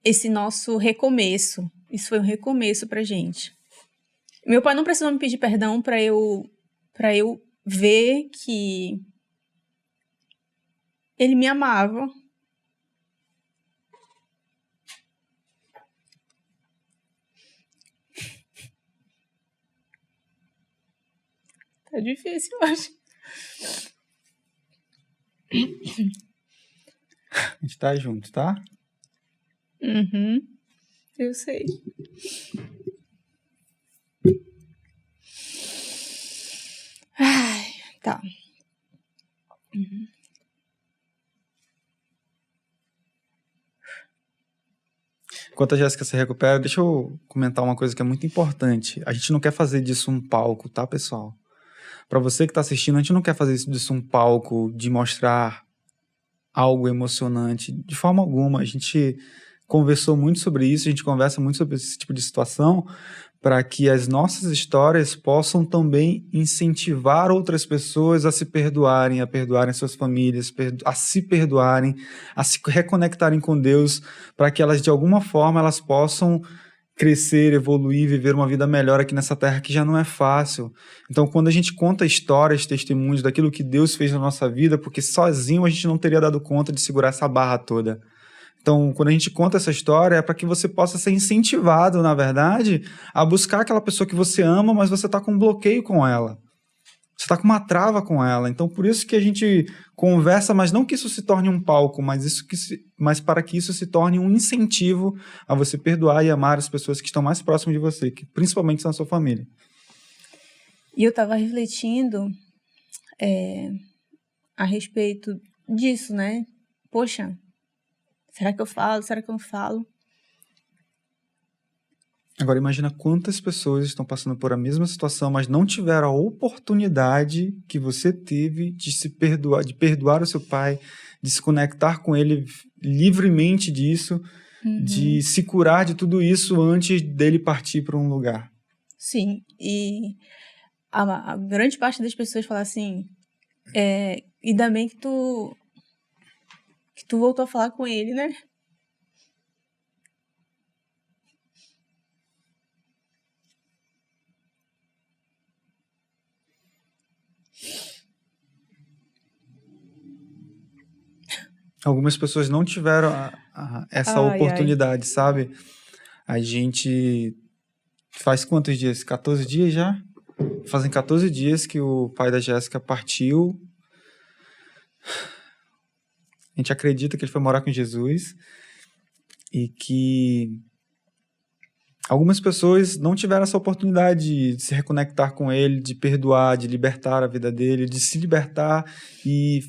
esse nosso recomeço. Isso foi um recomeço pra gente. Meu pai não precisou me pedir perdão pra eu ver que ele me amava. Tá difícil hoje. A gente tá junto, tá? Uhum. Eu sei. Ai, tá. Uhum. Enquanto a Jéssica se recupera, deixa eu comentar uma coisa que é muito importante. A gente não quer fazer disso um palco, tá, pessoal? Para você que está assistindo, a gente não quer fazer disso um palco de mostrar algo emocionante. De forma alguma, a gente conversou muito sobre isso, a gente conversa muito sobre esse tipo de situação para que as nossas histórias possam também incentivar outras pessoas a se perdoarem, a perdoarem suas famílias, a se perdoarem, a se reconectarem com Deus, para que elas, de alguma forma, elas possam crescer, evoluir, viver uma vida melhor aqui nessa terra que já não é fácil. Então, quando a gente conta histórias, testemunhos daquilo que Deus fez na nossa vida, porque sozinho a gente não teria dado conta de segurar essa barra toda. Então, quando a gente conta essa história, é para que você possa ser incentivado, na verdade, a buscar aquela pessoa que você ama, mas você está com um bloqueio com ela. Você está com uma trava com ela. Então, por isso que a gente conversa, mas não que isso se torne um palco, mas para que isso se torne um incentivo a você perdoar e amar as pessoas que estão mais próximas de você, que principalmente são a sua família. E eu estava refletindo a respeito disso, né? Poxa, será que eu falo? Será que eu não falo? Agora imagina quantas pessoas estão passando por a mesma situação, mas não tiveram a oportunidade que você teve de se perdoar, de perdoar o seu pai, de se conectar com ele livremente disso, de se curar de tudo isso antes dele partir para um lugar. Sim, e a grande parte das pessoas fala assim: ainda bem que tu voltou a falar com ele, né? Algumas pessoas não tiveram essa oportunidade, sabe? A gente faz quantos dias? 14 dias já? Fazem 14 dias que o pai da Jéssica partiu. A gente acredita que ele foi morar com Jesus e que algumas pessoas não tiveram essa oportunidade de se reconectar com ele, de perdoar, de libertar a vida dele, de se libertar e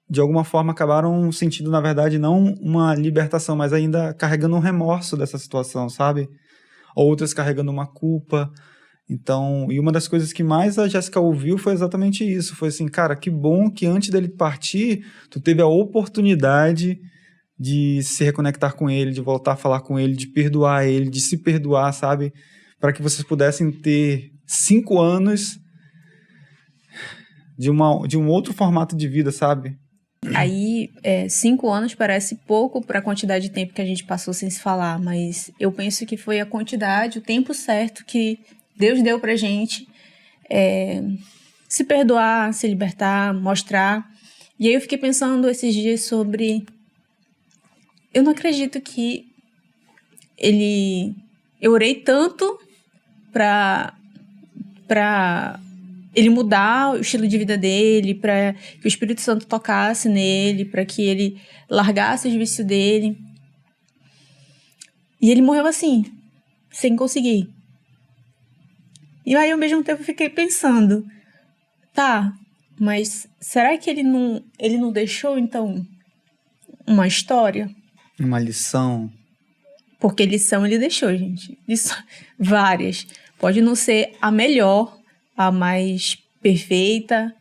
de alguma forma acabaram sentindo, na verdade, não uma libertação, mas ainda carregando um remorso dessa situação, sabe? Outras carregando uma culpa. Então, e uma das coisas que mais a Jéssica ouviu foi exatamente isso. Foi assim: cara, que bom que antes dele partir, tu teve a oportunidade de se reconectar com ele, de voltar a falar com ele, de perdoar ele, de se perdoar, sabe? Para que vocês pudessem ter 5 anos de um outro formato de vida, sabe? Aí, 5 anos parece pouco para a quantidade de tempo que a gente passou sem se falar, mas eu penso que foi a quantidade, o tempo certo que Deus deu pra gente se perdoar, se libertar, mostrar. E aí eu fiquei pensando esses dias sobre... Eu não acredito que eu orei tanto pra ele mudar o estilo de vida dele, para que o Espírito Santo tocasse nele, para que ele largasse os vícios dele. E ele morreu assim, sem conseguir. E aí, ao mesmo tempo, eu fiquei pensando, tá, mas será que ele não deixou, então, uma história? Uma lição? Porque lição ele deixou, gente. Várias. Pode não ser a melhor, a mais perfeita,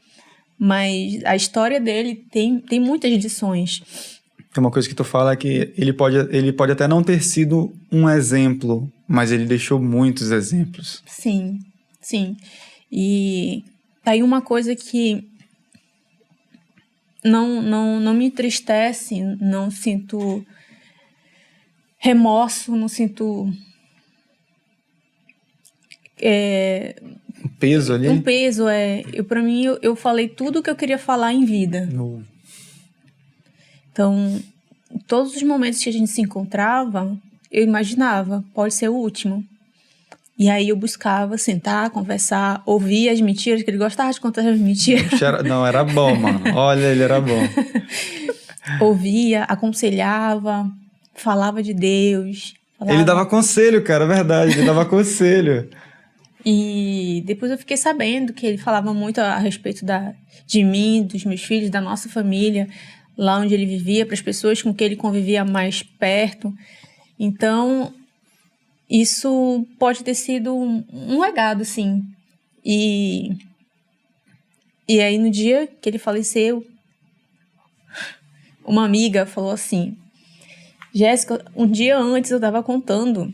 mas a história dele tem muitas lições. Uma coisa que tu fala é que ele pode até não ter sido um exemplo, mas ele deixou muitos exemplos. Sim, sim. E tá aí uma coisa que não me entristece, não sinto remorso, não sinto... Um peso ali? Um peso, pra mim, eu falei tudo o que eu queria falar em vida. Então, todos os momentos que a gente se encontrava, eu imaginava, pode ser o último. E aí eu buscava sentar, conversar, ouvir as mentiras, que ele gostava de contar as mentiras. Não, era bom, mano. Olha, ele era bom. Ouvia, aconselhava, falava de Deus. Ele dava conselho, cara, é verdade, ele dava conselho. E depois eu fiquei sabendo que ele falava muito a respeito de mim, dos meus filhos, da nossa família, lá onde ele vivia, para as pessoas com quem ele convivia mais perto. Então, isso pode ter sido um legado, sim. E aí, no dia que ele faleceu, uma amiga falou assim: Jéssica, um dia antes eu estava contando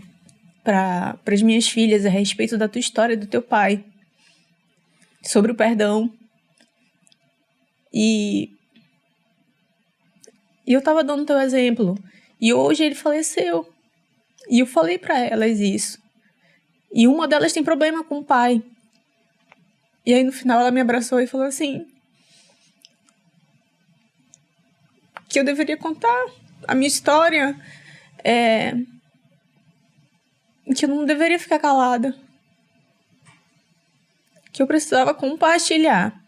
para as minhas filhas a respeito da tua história e do teu pai, sobre o perdão. E eu estava dando teu exemplo. E hoje ele faleceu. E eu falei para elas isso. E uma delas tem problema com o pai. E aí no final ela me abraçou e falou assim: que eu deveria contar a minha história, que eu não deveria ficar calada, que eu precisava compartilhar.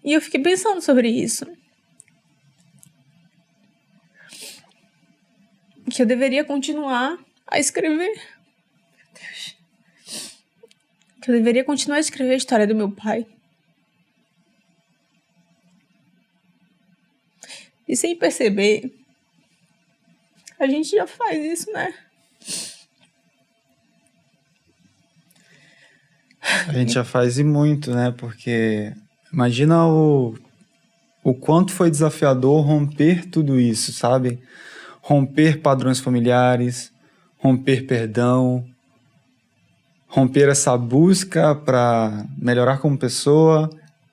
E eu fiquei pensando sobre isso, que eu deveria continuar a escrever. Meu Deus. Que eu deveria continuar a escrever a história do meu pai. E sem perceber, a gente já faz isso, né? A gente já faz e muito, né? Porque imagina o quanto foi desafiador romper tudo isso, sabe? Romper padrões familiares, romper perdão, romper essa busca para melhorar como pessoa,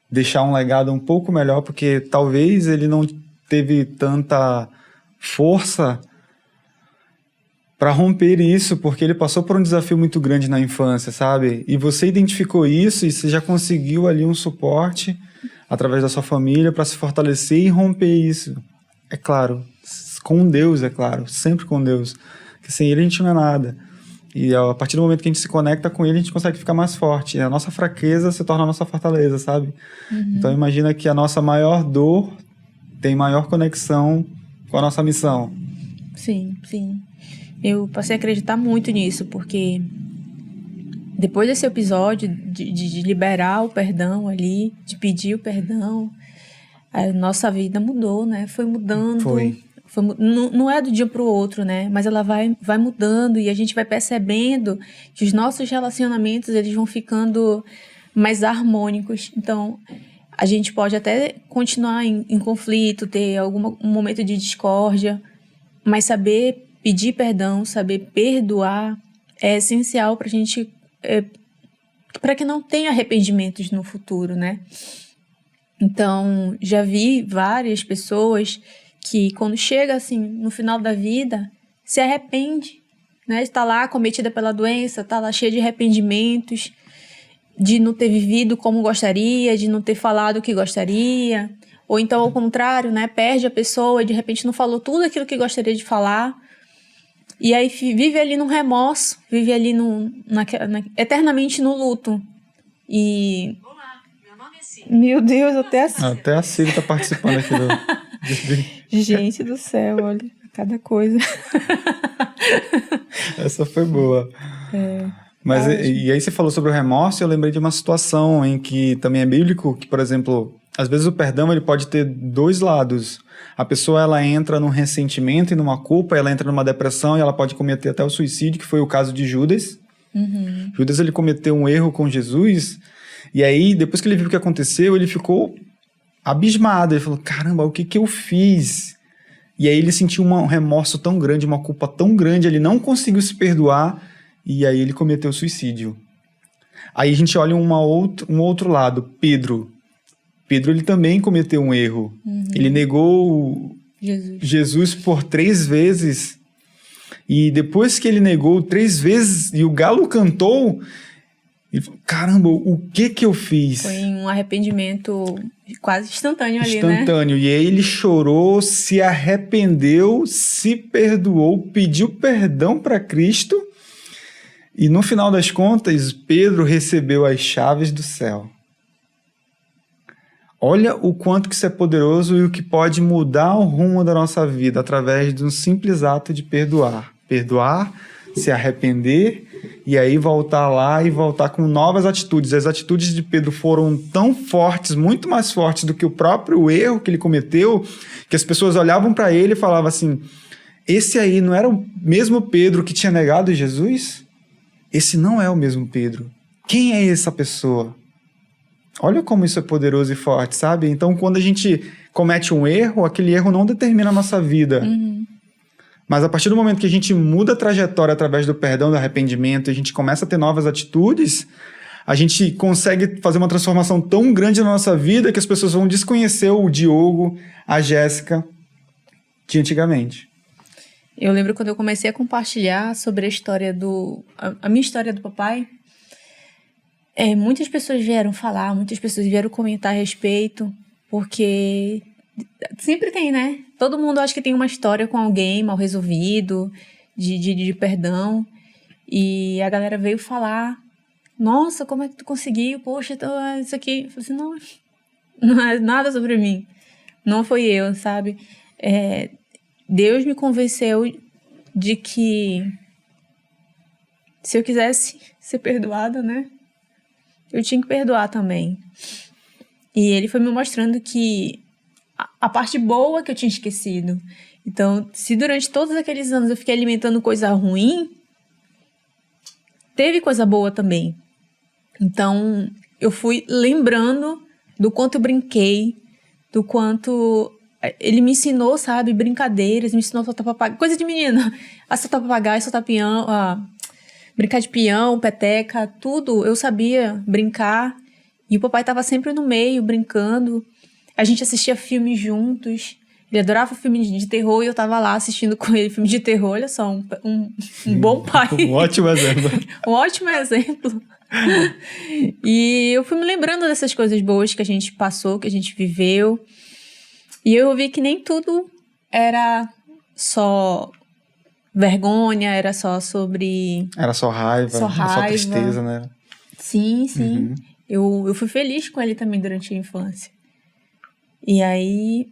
deixar um legado um pouco melhor, porque talvez ele não teve tanta força para romper isso, porque ele passou por um desafio muito grande na infância, sabe? E você identificou isso e você já conseguiu ali um suporte através da sua família para se fortalecer e romper isso. É claro, com Deus, é claro, sempre com Deus. Porque sem ele a gente não é nada. E a partir do momento que a gente se conecta com ele, a gente consegue ficar mais forte. E a nossa fraqueza se torna a nossa fortaleza, sabe? Uhum. Então imagina que a nossa maior dor tem maior conexão com a nossa missão. Sim, sim. Eu passei a acreditar muito nisso, porque depois desse episódio de liberar o perdão ali, de pedir o perdão, a nossa vida mudou, né? Foi mudando. Não é do dia para o outro, né? Mas ela vai mudando e a gente vai percebendo que os nossos relacionamentos eles vão ficando mais harmônicos. Então, a gente pode até continuar em conflito, ter um momento de discórdia, mas saber pedir perdão, saber perdoar é essencial para a gente, para que não tenha arrependimentos no futuro, né? Então, já vi várias pessoas que quando chega assim, no final da vida, se arrepende, né? Está lá cometida pela doença, está lá cheia de arrependimentos, de não ter vivido como gostaria, de não ter falado o que gostaria, ou então ao contrário, né? Perde a pessoa e de repente não falou tudo aquilo que gostaria de falar, e aí vive ali no remorso, vive ali eternamente no luto. E... Olá, meu nome é Ciri. Meu Deus, até a Ciri tá participando aqui do... Gente do céu, olha, cada coisa. Essa foi boa. Mas e aí você falou sobre o remorso, e eu lembrei de uma situação em que também é bíblico, que, por exemplo, às vezes o perdão ele pode ter dois lados. A pessoa ela entra num ressentimento e numa culpa, ela entra numa depressão e ela pode cometer até o suicídio, que foi o caso de Judas. Judas ele cometeu um erro com Jesus, e aí depois que ele viu o que aconteceu, ele ficou abismado, ele falou, caramba, o que eu fiz? E aí ele sentiu um remorso tão grande, uma culpa tão grande, ele não conseguiu se perdoar, e aí ele cometeu suicídio. Aí a gente olha um outro lado, Pedro ele também cometeu um erro, ele negou Jesus por 3 vezes, e depois que ele negou 3 vezes, e o galo cantou, ele falou, caramba, o que eu fiz? Foi um arrependimento quase instantâneo ali, né? Instantâneo. E aí ele chorou, se arrependeu, se perdoou, pediu perdão para Cristo. E no final das contas, Pedro recebeu as chaves do céu. Olha o quanto que isso é poderoso e o que pode mudar o rumo da nossa vida através de um simples ato de perdoar. Perdoar, se arrepender e aí voltar lá e voltar com novas atitudes. As atitudes de Pedro foram tão fortes, muito mais fortes do que o próprio erro que ele cometeu, que as pessoas olhavam para ele e falavam assim, esse aí não era o mesmo Pedro que tinha negado Jesus? Esse não é o mesmo Pedro. Quem é essa pessoa? Olha como isso é poderoso e forte, sabe? Então, quando a gente comete um erro, aquele erro não determina a nossa vida. Mas a partir do momento que a gente muda a trajetória através do perdão, do arrependimento, e a gente começa a ter novas atitudes, a gente consegue fazer uma transformação tão grande na nossa vida que as pessoas vão desconhecer o Diogo, a Jéssica de antigamente. Eu lembro quando eu comecei a compartilhar sobre a história a minha história do papai, muitas pessoas vieram falar, muitas pessoas vieram comentar a respeito, porque sempre tem, né? Todo mundo acha que tem uma história com alguém mal resolvido, de perdão, e a galera veio falar, nossa, como é que tu conseguiu? Poxa, isso aqui... Eu falei assim, não é nada sobre mim, não foi eu, sabe? Deus me convenceu de que se eu quisesse ser perdoada, né? Eu tinha que perdoar também. E ele foi me mostrando que a parte boa que eu tinha esquecido. Então, se durante todos aqueles anos eu fiquei alimentando coisa ruim, teve coisa boa também. Então, eu fui lembrando do quanto eu brinquei, do quanto ele me ensinou, sabe, brincadeiras, me ensinou a soltar papagaio, coisa de menina, a soltar papagaio, soltar peão, brincar de peão, peteca, tudo eu sabia brincar. E o papai estava sempre no meio, brincando. A gente assistia filmes juntos. Ele adorava filme de terror e eu estava lá assistindo com ele filme de terror. Olha só, um bom pai. Um ótimo exemplo. Um ótimo exemplo. E eu fui me lembrando dessas coisas boas que a gente passou, que a gente viveu. E eu vi que nem tudo era só vergonha, era só sobre... Era só raiva, era só tristeza, né? Sim, sim. Eu fui feliz com ele também durante a infância. E aí...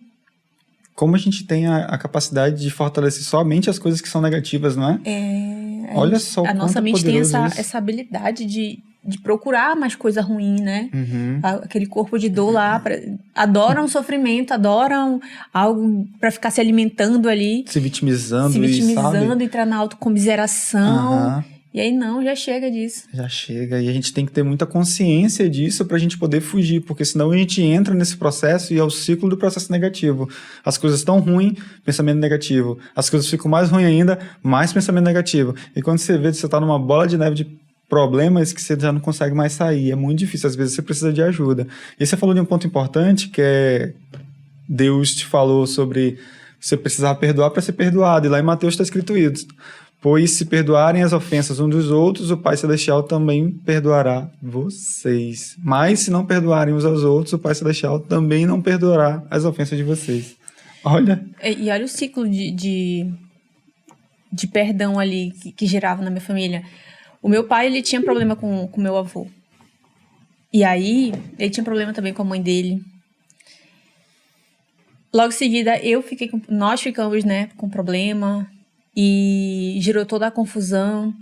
Como a gente tem a capacidade de fortalecer somente as coisas que são negativas, não é? Olha só o quanto a nossa mente tem isso. essa habilidade de procurar mais coisa ruim, né? Aquele corpo de dor lá, adoram sofrimento, adoram algo pra ficar se alimentando ali. Se vitimizando, sabe? Entrar na autocomiseração. E aí não, já chega disso. Já chega, e a gente tem que ter muita consciência disso pra gente poder fugir, porque senão a gente entra nesse processo e é o ciclo do processo negativo. As coisas estão ruins, pensamento negativo. As coisas ficam mais ruins ainda, mais pensamento negativo. E quando você vê, você tá numa bola de neve de problemas que você já não consegue mais sair. É muito difícil, às vezes você precisa de ajuda. E você falou de um ponto importante, que é Deus te falou sobre você precisar perdoar para ser perdoado. E lá em Mateus está escrito isso. Pois se perdoarem as ofensas uns dos outros, o Pai Celestial também perdoará vocês. Mas se não perdoarem uns aos outros, o Pai Celestial também não perdoará as ofensas de vocês. Olha. E olha o ciclo de perdão ali que gerava na minha família. O meu pai, ele tinha problema com o meu avô. E aí, ele tinha problema também com a mãe dele. Logo em seguida, nós ficamos, né, com problema. E gerou toda a confusão.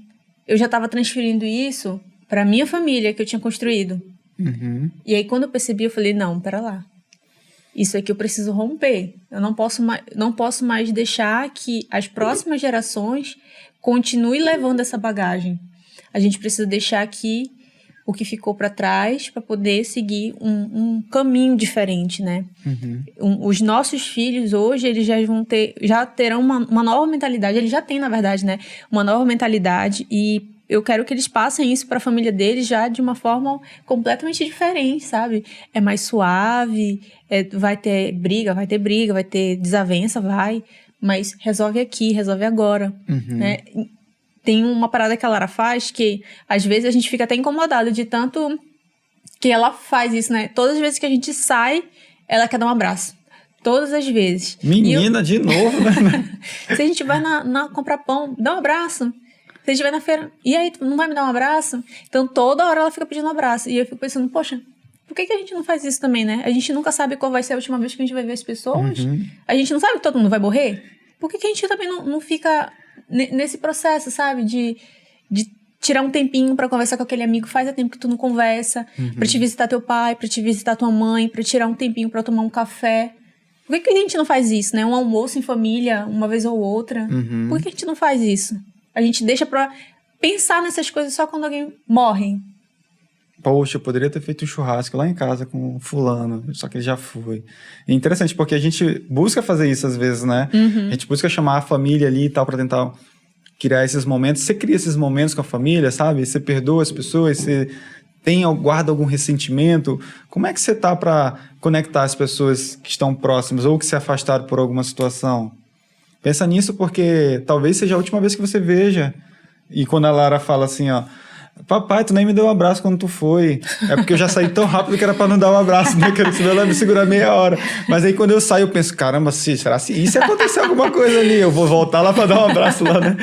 Eu já estava transferindo isso para minha família, que eu tinha construído. Uhum. E aí, quando eu percebi, eu falei, não, pera lá. Isso aqui eu preciso romper. Eu não posso mais deixar que as próximas gerações continuem levando essa bagagem. A gente precisa deixar aqui o que ficou para trás para poder seguir um caminho diferente, né? Uhum. Os nossos filhos hoje, eles já terão uma nova mentalidade. Eles já têm, na verdade, né? Uma nova mentalidade, e eu quero que eles passem isso para a família deles já de uma forma completamente diferente, sabe? É mais suave, vai ter briga, vai ter desavença, mas resolve aqui, resolve agora, né? Tem uma parada que a Lara faz que, às vezes, a gente fica até incomodado de tanto que ela faz isso, né? Todas as vezes que a gente sai, ela quer dar um abraço. Todas as vezes. Menina, de novo, né? Se a gente vai comprar pão, dá um abraço. Se a gente vai na feira, e aí, tu não vai me dar um abraço? Então, toda hora ela fica pedindo um abraço. E eu fico pensando, poxa, por que a gente não faz isso também, né? A gente nunca sabe qual vai ser a última vez que a gente vai ver as pessoas. A gente não sabe que todo mundo vai morrer. Por que a gente também não fica nesse processo, sabe? De tirar um tempinho pra conversar com aquele amigo. Faz tempo que tu não conversa. Pra te visitar teu pai, pra te visitar tua mãe, pra tirar um tempinho pra tomar um café. Por que a gente não faz isso, né? Um almoço em família, uma vez ou outra. Por que a gente não faz isso? A gente deixa pra pensar nessas coisas só quando alguém morre. Poxa, eu poderia ter feito um churrasco lá em casa com fulano, só que ele já foi. É interessante, porque a gente busca fazer isso às vezes, né? A gente busca chamar a família ali e tal, pra tentar criar esses momentos. Você cria esses momentos com a família, sabe? Você perdoa as pessoas, você guarda algum ressentimento. Como é que você tá pra conectar as pessoas que estão próximas ou que se afastaram por alguma situação? Pensa nisso, porque talvez seja a última vez que você veja. E quando a Lara fala assim, ó, papai, tu nem me deu um abraço quando tu foi. É porque eu já saí tão rápido que era pra não dar um abraço, né? Que senão ela me segurar meia hora. Mas aí quando eu saio, eu penso, caramba, será que isso acontecer alguma coisa ali? Eu vou voltar lá pra dar um abraço lá, né?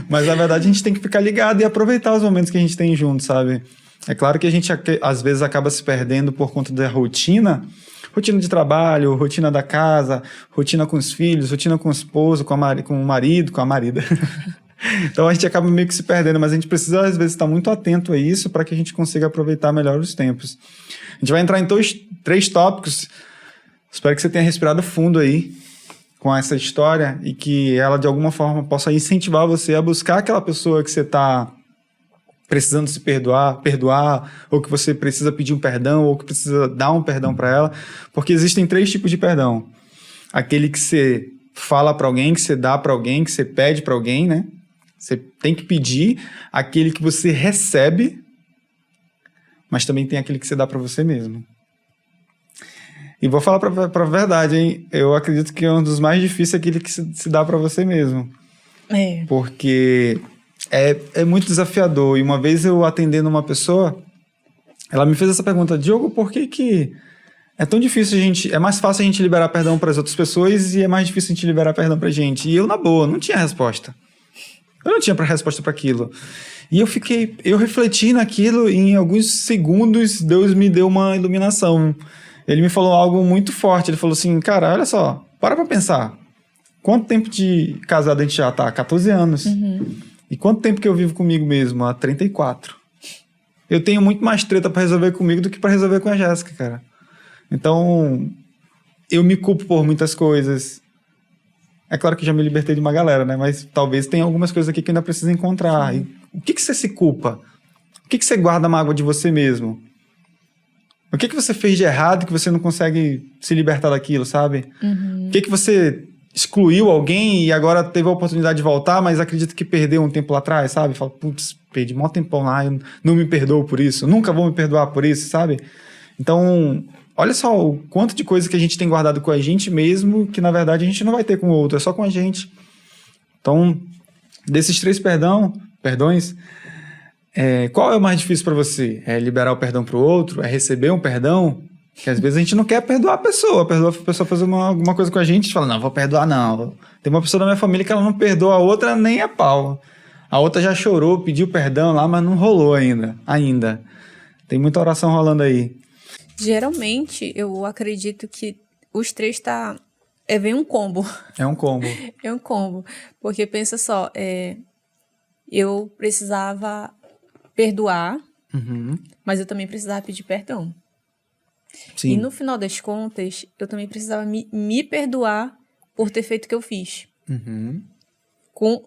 Mas na verdade a gente tem que ficar ligado e aproveitar os momentos que a gente tem junto, sabe? É claro que a gente às vezes acaba se perdendo por conta da rotina de trabalho, rotina da casa, rotina com os filhos, rotina com o esposo, com o marido, com a marida. Então a gente acaba meio que se perdendo, mas a gente precisa às vezes estar muito atento a isso para que a gente consiga aproveitar melhor os tempos. A gente vai entrar em 3 tópicos. Espero que você tenha respirado fundo aí com essa história e que ela de alguma forma possa incentivar você a buscar aquela pessoa que você está precisando se perdoar, ou que você precisa pedir um perdão, ou que precisa dar um perdão para ela, porque existem 3 tipos de perdão. Aquele que você fala para alguém, que você dá para alguém, que você pede para alguém, né? Você tem que pedir. Aquele que você recebe, mas também tem aquele que você dá para você mesmo. E vou falar para a verdade, hein? Eu acredito que um dos mais difíceis é aquele que se dá para você mesmo. É. Porque é muito desafiador. E uma vez eu atendendo uma pessoa, ela me fez essa pergunta, Diogo, por que é tão difícil é mais fácil a gente liberar perdão para as outras pessoas e é mais difícil a gente liberar perdão pra gente? E eu, na boa, não tinha resposta. Eu não tinha resposta para aquilo. E eu refleti naquilo e em alguns segundos Deus me deu uma iluminação. Ele me falou algo muito forte. Ele falou assim, cara, olha só, para pra pensar. Quanto tempo de casado a gente já tá? 14 anos. E quanto tempo que eu vivo comigo mesmo? Há 34. Eu tenho muito mais treta pra resolver comigo do que pra resolver com a Jéssica, cara. Então, eu me culpo por muitas coisas. É claro que já me libertei de uma galera, né? Mas talvez tenha algumas coisas aqui que ainda precisa encontrar. E o que você se culpa? O que você guarda mágoa de você mesmo? O que você fez de errado que você não consegue se libertar daquilo, sabe? O que você excluiu alguém e agora teve a oportunidade de voltar, mas acredita que perdeu um tempo lá atrás, sabe? Fala, putz, perdi mó tempão lá, eu não me perdoo por isso, nunca vou me perdoar por isso, sabe? Então, olha só o quanto de coisa que a gente tem guardado com a gente mesmo, que na verdade a gente não vai ter com o outro, é só com a gente. Então, desses 3 perdões, qual é o mais difícil para você? É liberar o perdão para o outro? É receber um perdão? Que às vezes a gente não quer perdoar a pessoa fazer alguma coisa com a gente fala, não, vou perdoar não. Tem uma pessoa da minha família que ela não perdoa a outra nem a pau. A outra já chorou, pediu perdão lá, mas não rolou ainda. Tem muita oração rolando aí. Geralmente, eu acredito que os 3 vem um combo. É um combo. É um combo. Porque pensa só, eu precisava perdoar, mas eu também precisava pedir perdão. Sim. E no final das contas, eu também precisava me perdoar por ter feito o que eu fiz. Com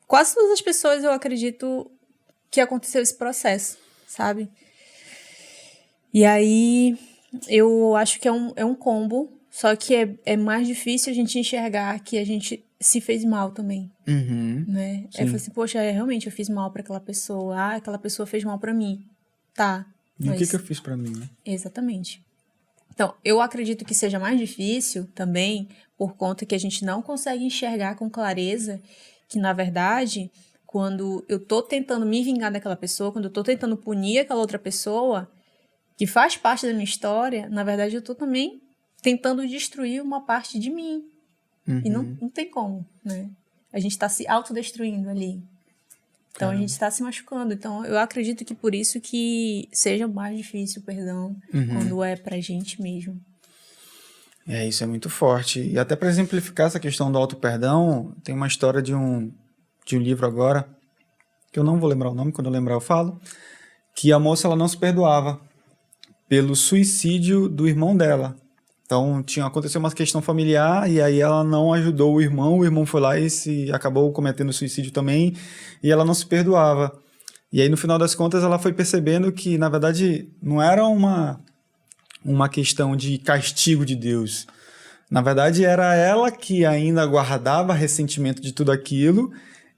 quase todas as pessoas, eu acredito que aconteceu esse processo, sabe? E aí, eu acho que é um combo, só que é mais difícil a gente enxergar que a gente se fez mal também, né? Aí eu falei assim, poxa, realmente eu fiz mal pra aquela pessoa. Aquela pessoa fez mal pra mim. Tá. E o que eu fiz pra mim, né? Exatamente. Então, eu acredito que seja mais difícil também por conta que a gente não consegue enxergar com clareza que, na verdade, quando eu tô tentando me vingar daquela pessoa, quando eu tô tentando punir aquela outra pessoa, que faz parte da minha história, na verdade, eu tô também tentando destruir uma parte de mim. E não tem como, né? A gente tá se autodestruindo ali. Então, a gente está se machucando. Então, eu acredito que por isso que seja mais difícil o perdão quando é pra gente mesmo. Isso é muito forte. E até para exemplificar essa questão do auto-perdão, tem uma história de um livro agora, que eu não vou lembrar o nome, quando eu lembrar eu falo, que a moça ela não se perdoava pelo suicídio do irmão dela. Então, aconteceu uma questão familiar e aí ela não ajudou o irmão foi lá e acabou cometendo suicídio também e ela não se perdoava. E aí, no final das contas, ela foi percebendo que, na verdade, não era uma questão de castigo de Deus. Na verdade, era ela que ainda guardava ressentimento de tudo aquilo,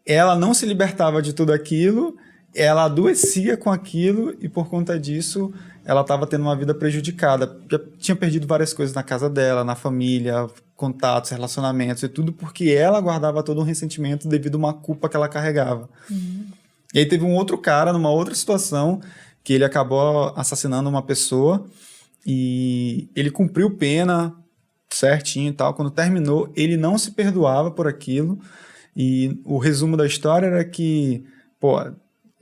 ela não se libertava de tudo aquilo, ela adoecia com aquilo e, por conta disso, ela estava tendo uma vida prejudicada. Já tinha perdido várias coisas na casa dela, na família, contatos, relacionamentos e tudo, porque ela guardava todo um ressentimento devido a uma culpa que ela carregava. E aí teve um outro cara, numa outra situação, que ele acabou assassinando uma pessoa e ele cumpriu pena certinho e tal. Quando terminou, ele não se perdoava por aquilo. E o resumo da história era que,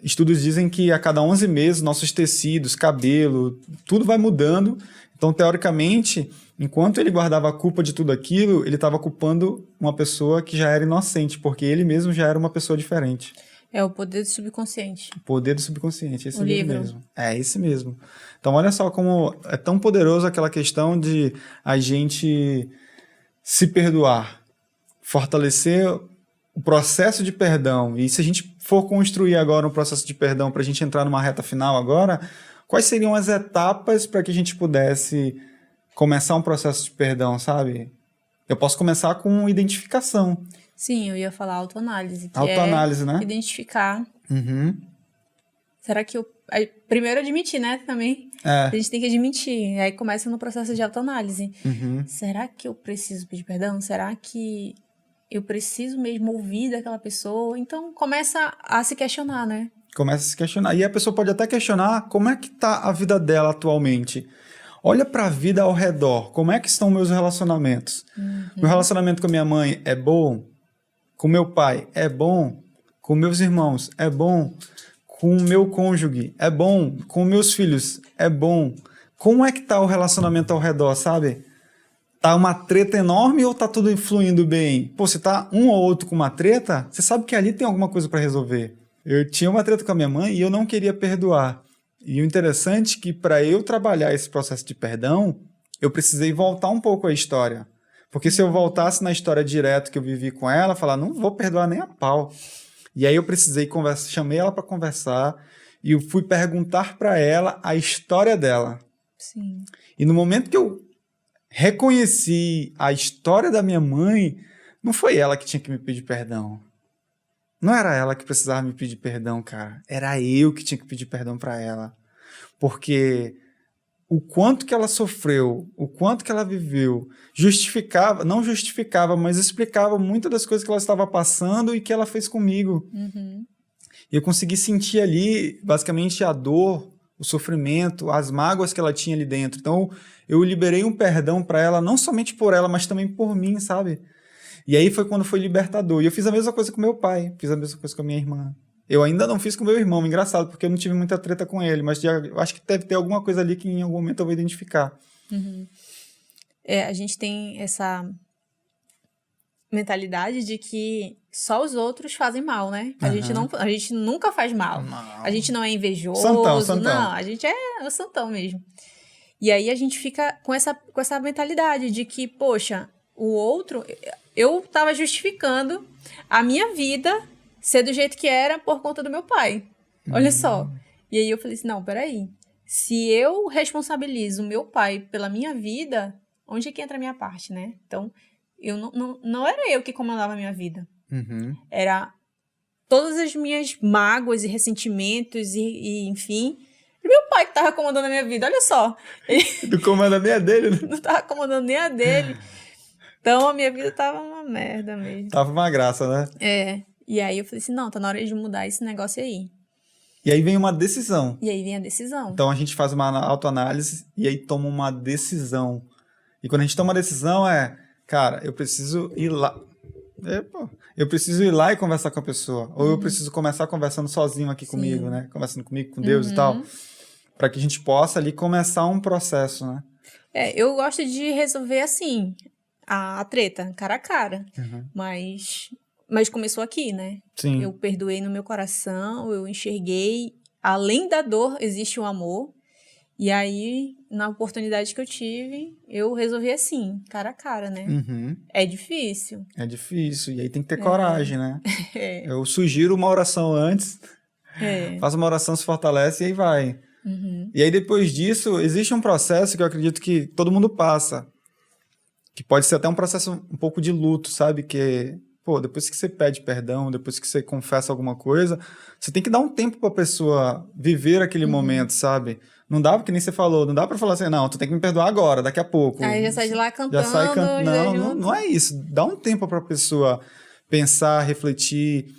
estudos dizem que a cada 11 meses nossos tecidos, cabelo, tudo vai mudando. Então, teoricamente, enquanto ele guardava a culpa de tudo aquilo, ele estava culpando uma pessoa que já era inocente, porque ele mesmo já era uma pessoa diferente. É o poder do subconsciente. O poder do subconsciente, esse livro mesmo. É esse mesmo. Então, olha só como é tão poderoso aquela questão de a gente se perdoar, fortalecer o processo de perdão. E se a gente for construir agora um processo de perdão para a gente entrar numa reta final agora, quais seriam as etapas para que a gente pudesse começar um processo de perdão, sabe? Eu posso começar com identificação. Sim, eu ia falar autoanálise. Autoanálise, né? Identificar. Será que eu... Primeiro admitir, né? Também. A gente tem que admitir. Aí começa no processo de autoanálise. Será que eu preciso pedir perdão? Será que eu preciso mesmo ouvir daquela pessoa? Então, começa a se questionar, né? Começa a se questionar. E a pessoa pode até questionar como é que tá a vida dela atualmente. Olha para a vida ao redor. Como é que estão meus relacionamentos? Meu relacionamento com a minha mãe é bom? Com meu pai é bom? Com meus irmãos é bom? Com o meu cônjuge é bom? Com meus filhos é bom? Como é que tá o relacionamento ao redor, sabe? Tá uma treta enorme ou tá tudo fluindo bem? Se tá um ou outro com uma treta, você sabe que ali tem alguma coisa para resolver. Eu tinha uma treta com a minha mãe e eu não queria perdoar. E o interessante é que para eu trabalhar esse processo de perdão, eu precisei voltar um pouco a história. Porque se eu voltasse na história direto que eu vivi com ela, falar, não vou perdoar nem a pau. E aí eu precisei chamei ela para conversar e eu fui perguntar para ela a história dela. Sim. E no momento que eu reconheci a história da minha mãe, não foi ela que tinha que me pedir perdão. Não era ela que precisava me pedir perdão, cara. Era eu que tinha que pedir perdão para ela. Porque o quanto que ela sofreu, o quanto que ela viveu, não justificava, mas explicava muitas das coisas que ela estava passando e que ela fez comigo. Uhum. E eu consegui sentir ali, basicamente, a dor, o sofrimento, as mágoas que ela tinha ali dentro. Então, eu liberei um perdão para ela, não somente por ela, mas também por mim, sabe? E aí foi quando foi libertador. E eu fiz a mesma coisa com meu pai, fiz a mesma coisa com a minha irmã. Eu ainda não fiz com meu irmão, engraçado, porque eu não tive muita treta com ele, mas eu acho que deve ter alguma coisa ali que em algum momento eu vou identificar. Uhum. A gente tem essa mentalidade de que só os outros fazem mal, né? A gente nunca faz mal. Não. A gente não é invejoso. Santão. Não, a gente é o santão mesmo. E aí a gente fica com essa mentalidade de que, poxa, o outro... Eu tava justificando a minha vida ser do jeito que era por conta do meu pai. Olha só. E aí eu falei assim, não, peraí. Se eu responsabilizo o meu pai pela minha vida, onde é que entra a minha parte, né? Então, não era eu que comandava a minha vida. Uhum. Era todas as minhas mágoas e ressentimentos e enfim... Meu pai que tava comandando a minha vida, olha só. Não comanda nem a dele, né? Não tava comandando nem a dele. Então, a minha vida tava uma merda mesmo. Tava uma graça, né? E aí eu falei assim, não, tá na hora de mudar esse negócio aí. E aí vem uma decisão. E aí vem a decisão. Então, a gente faz uma autoanálise e aí toma uma decisão. E quando a gente toma uma decisão cara, eu preciso ir lá. Eu preciso ir lá e conversar com a pessoa. Ou eu preciso começar conversando sozinho aqui comigo, né? Conversando comigo, com Deus e tal. Para que a gente possa ali começar um processo, né? Eu gosto de resolver assim, a treta, cara a cara. Uhum. Mas começou aqui, né? Sim. Eu perdoei no meu coração, eu enxerguei. Além da dor, existe o amor. E aí, na oportunidade que eu tive, eu resolvi assim, cara a cara, né? Uhum. É difícil. É difícil. E aí tem que ter coragem, né? É. Eu sugiro uma oração antes. Faz uma oração, se fortalece e aí vai. Uhum. E aí, depois disso, existe um processo que eu acredito que todo mundo passa. Que pode ser até um processo um pouco de luto, sabe? Que, depois que você pede perdão, depois que você confessa alguma coisa, você tem que dar um tempo pra pessoa viver aquele momento, sabe? Não dá, porque nem você falou, não dá pra falar assim, não, tu tem que me perdoar agora, daqui a pouco. Aí já sai de lá cantando. Já sai cantando. Não é isso. Dá um tempo pra pessoa pensar, refletir,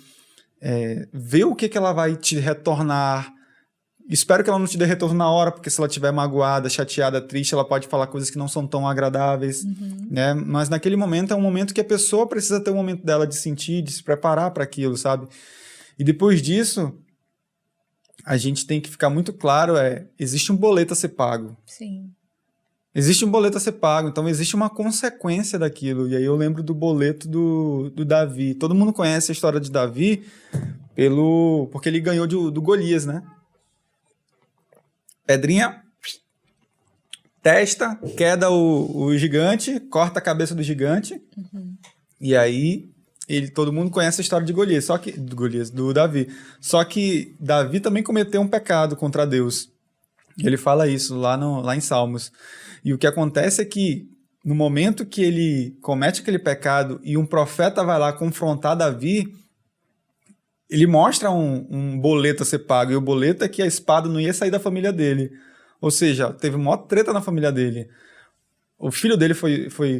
ver o que ela vai te retornar. Espero que ela não te dê retorno na hora, porque se ela estiver magoada, chateada, triste, ela pode falar coisas que não são tão agradáveis, né? Mas naquele momento é um momento que a pessoa precisa ter um momento dela de sentir, de se preparar para aquilo, sabe? E depois disso, a gente tem que ficar muito claro, existe um boleto a ser pago. Sim. Existe um boleto a ser pago, então existe uma consequência daquilo. E aí eu lembro do boleto do Davi. Todo mundo conhece a história de Davi porque ele ganhou do Golias, né? Pedrinha, testa, queda o gigante, corta a cabeça do gigante. E aí, todo mundo conhece a história de Golias, do Davi. Só que Davi também cometeu um pecado contra Deus. Ele fala isso lá em Salmos. E o que acontece é que, no momento que ele comete aquele pecado e um profeta vai lá confrontar Davi, ele mostra um boleto a ser pago, e o boleto é que a espada não ia sair da família dele. Ou seja, teve uma treta na família dele. O filho dele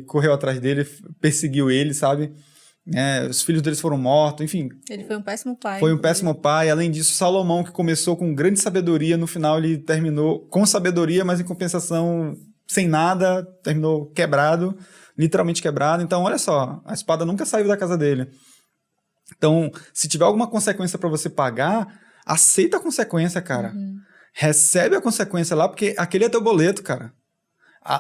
correu atrás dele, perseguiu ele, sabe? Os filhos deles foram mortos, enfim. Ele foi um péssimo pai. Foi um péssimo pai. Além disso, Salomão, que começou com grande sabedoria, no final ele terminou com sabedoria, mas em compensação, sem nada, terminou quebrado, literalmente quebrado. Então, olha só, a espada nunca saiu da casa dele. Então, se tiver alguma consequência para você pagar, aceita a consequência, cara. Recebe a consequência lá, porque aquele é teu boleto, cara.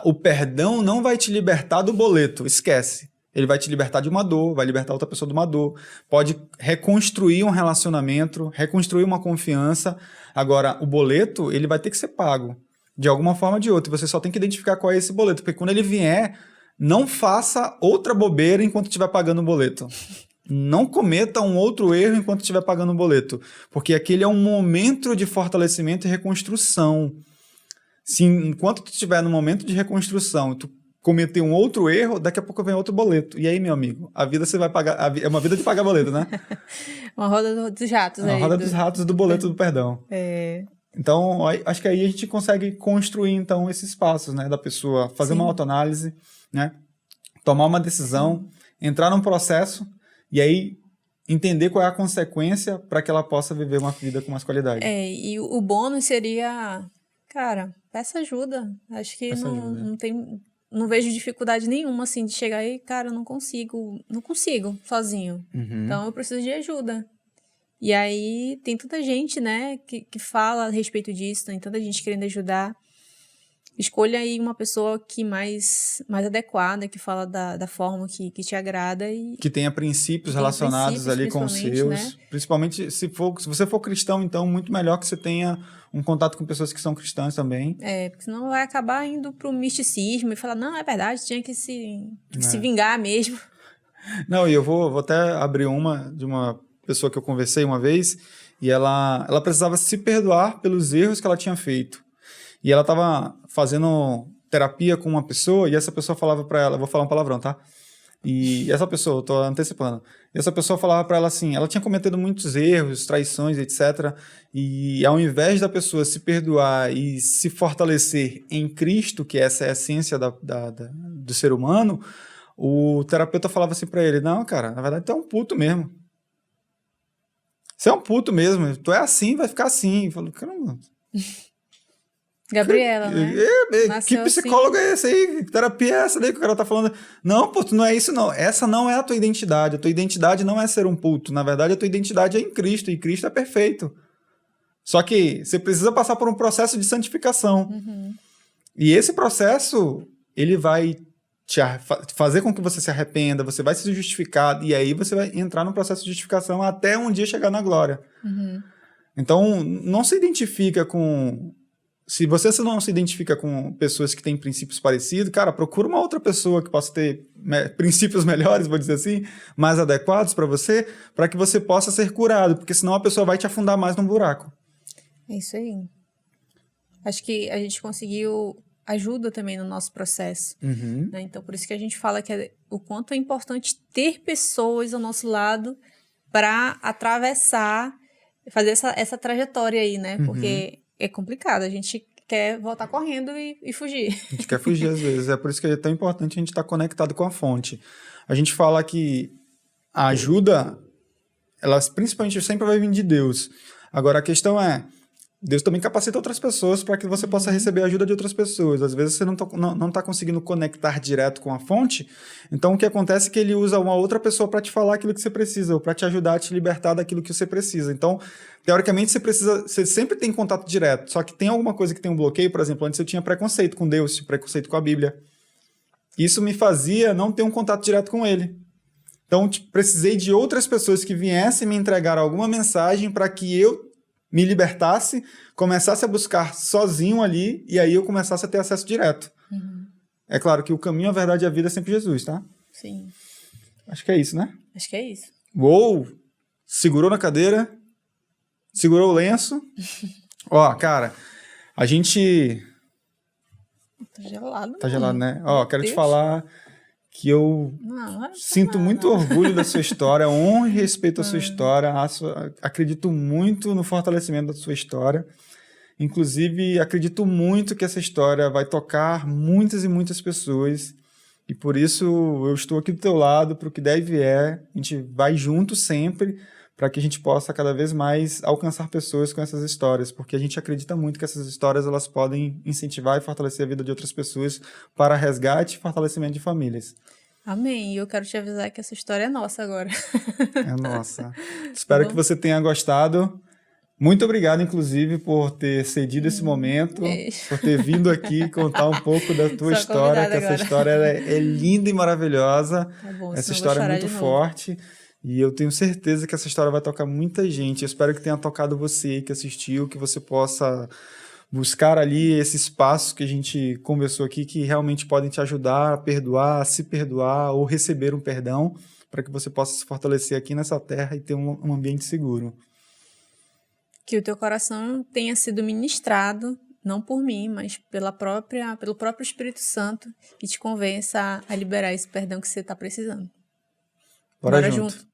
O perdão não vai te libertar do boleto, esquece. Ele vai te libertar de uma dor, vai libertar outra pessoa de uma dor. Pode reconstruir um relacionamento, reconstruir uma confiança. Agora, o boleto, ele vai ter que ser pago, de alguma forma ou de outra. Você só tem que identificar qual é esse boleto, porque quando ele vier, não faça outra bobeira enquanto estiver pagando o boleto. Não cometa um outro erro enquanto estiver pagando o boleto, porque aquele é um momento de fortalecimento e reconstrução. Se enquanto tu estiver no momento de reconstrução, tu cometer um outro erro, daqui a pouco vem outro boleto. E aí, meu amigo, a vida você vai pagar... É uma vida de pagar boleto, né? Uma roda dos ratos. Uma roda dos ratos do boleto do perdão. É... Então, acho que aí a gente consegue construir, então, esses passos, né? Da pessoa fazer uma autoanálise, né? Tomar uma decisão, entrar num processo e aí entender qual é a consequência para que ela possa viver uma vida com mais qualidade. E o bônus seria, cara, peça ajuda. Acho que não vejo dificuldade nenhuma, assim, de chegar aí, cara, eu não consigo sozinho. Então, eu preciso de ajuda. E aí, tem tanta gente, né, que fala a respeito disso, tem tanta gente querendo ajudar. Escolha aí uma pessoa que mais adequada, que fala da forma que te agrada. E que tenha princípios relacionados ali com os seus. Né? Principalmente se você for cristão, então, muito melhor que você tenha um contato com pessoas que são cristãs também. Porque senão vai acabar indo pro misticismo e falar, não, é verdade, tinha que se vingar mesmo. Não, e eu vou até abrir de uma pessoa que eu conversei uma vez, e ela precisava se perdoar pelos erros que ela tinha feito. E ela estava fazendo terapia com uma pessoa, e essa pessoa falava para ela, vou falar um palavrão, tá? E essa pessoa, eu tô antecipando, essa pessoa falava para ela assim, ela tinha cometido muitos erros, traições, etc. E ao invés da pessoa se perdoar e se fortalecer em Cristo, que essa é a essência do ser humano, o terapeuta falava assim para ele, não, cara, na verdade tu é um puto mesmo. Você é um puto mesmo, tu é assim, vai ficar assim. Eu falo, caramba... Gabriela, né? Que psicólogo é esse aí? Que terapia é essa daí que o cara tá falando? Não, pô, tu não é isso não. Essa não é a tua identidade. A tua identidade não é ser um puto. Na verdade, a tua identidade é em Cristo. E Cristo é perfeito. Só que você precisa passar por um processo de santificação. E esse processo, ele vai fazer com que você se arrependa, você vai se justificar. E aí você vai entrar no processo de justificação até um dia chegar na glória. Então, não se identifica com... Se você não se identifica com pessoas que têm princípios parecidos, cara, procura uma outra pessoa que possa ter princípios melhores, vou dizer assim, mais adequados para você, para que você possa ser curado, porque senão a pessoa vai te afundar mais num buraco. É isso aí. Acho que a gente conseguiu ajuda também no nosso processo. Né? Então, por isso que a gente fala que o quanto é importante ter pessoas ao nosso lado para atravessar, fazer essa trajetória aí, né? Porque... é complicado, a gente quer voltar correndo e fugir. A gente quer fugir às vezes, é por isso que é tão importante a gente estar conectado com a fonte. A gente fala que a ajuda, ela principalmente sempre vai vir de Deus. Agora a questão é, Deus também capacita outras pessoas para que você possa receber a ajuda de outras pessoas. Às vezes você não está conseguindo conectar direto com a fonte, então o que acontece é que ele usa uma outra pessoa para te falar aquilo que você precisa, ou para te ajudar a te libertar daquilo que você precisa. Então, teoricamente, você sempre tem contato direto, só que tem alguma coisa que tem um bloqueio, por exemplo, antes eu tinha preconceito com Deus, preconceito com a Bíblia. Isso me fazia não ter um contato direto com ele. Então, precisei de outras pessoas que viessem me entregar alguma mensagem para que eu me libertasse, começasse a buscar sozinho ali, e aí eu começasse a ter acesso direto. É claro que o caminho, a verdade e a vida é sempre Jesus, tá? Sim. Acho que é isso, né? Acho que é isso. Uou! Segurou na cadeira, segurou o lenço. Ó, cara, a gente... Tá gelado. Tá gelado, né? Ó, quero te falar que eu sinto muito orgulho da sua história, honro e respeito a sua história, acredito muito no fortalecimento da sua história, inclusive acredito muito que essa história vai tocar muitas e muitas pessoas, e por isso eu estou aqui do teu lado, para o que der e vier, a gente vai junto sempre, para que a gente possa cada vez mais alcançar pessoas com essas histórias, porque a gente acredita muito que essas histórias elas podem incentivar e fortalecer a vida de outras pessoas para resgate e fortalecimento de famílias. Amém. E eu quero te avisar que essa história é nossa agora. É nossa. Espero que você tenha gostado. Muito obrigado, inclusive, por ter cedido esse momento, por ter vindo aqui contar um pouco da tua história, que essa história é linda e maravilhosa. Tá bom, essa história é muito forte. E eu tenho certeza que essa história vai tocar muita gente. Eu espero que tenha tocado você que assistiu, que você possa buscar ali esse espaço que a gente conversou aqui, que realmente podem te ajudar a perdoar, a se perdoar ou receber um perdão, para que você possa se fortalecer aqui nessa terra e ter um ambiente seguro. Que o teu coração tenha sido ministrado não por mim, mas pelo próprio Espírito Santo, que te convença a liberar esse perdão que você está precisando. Bora junto.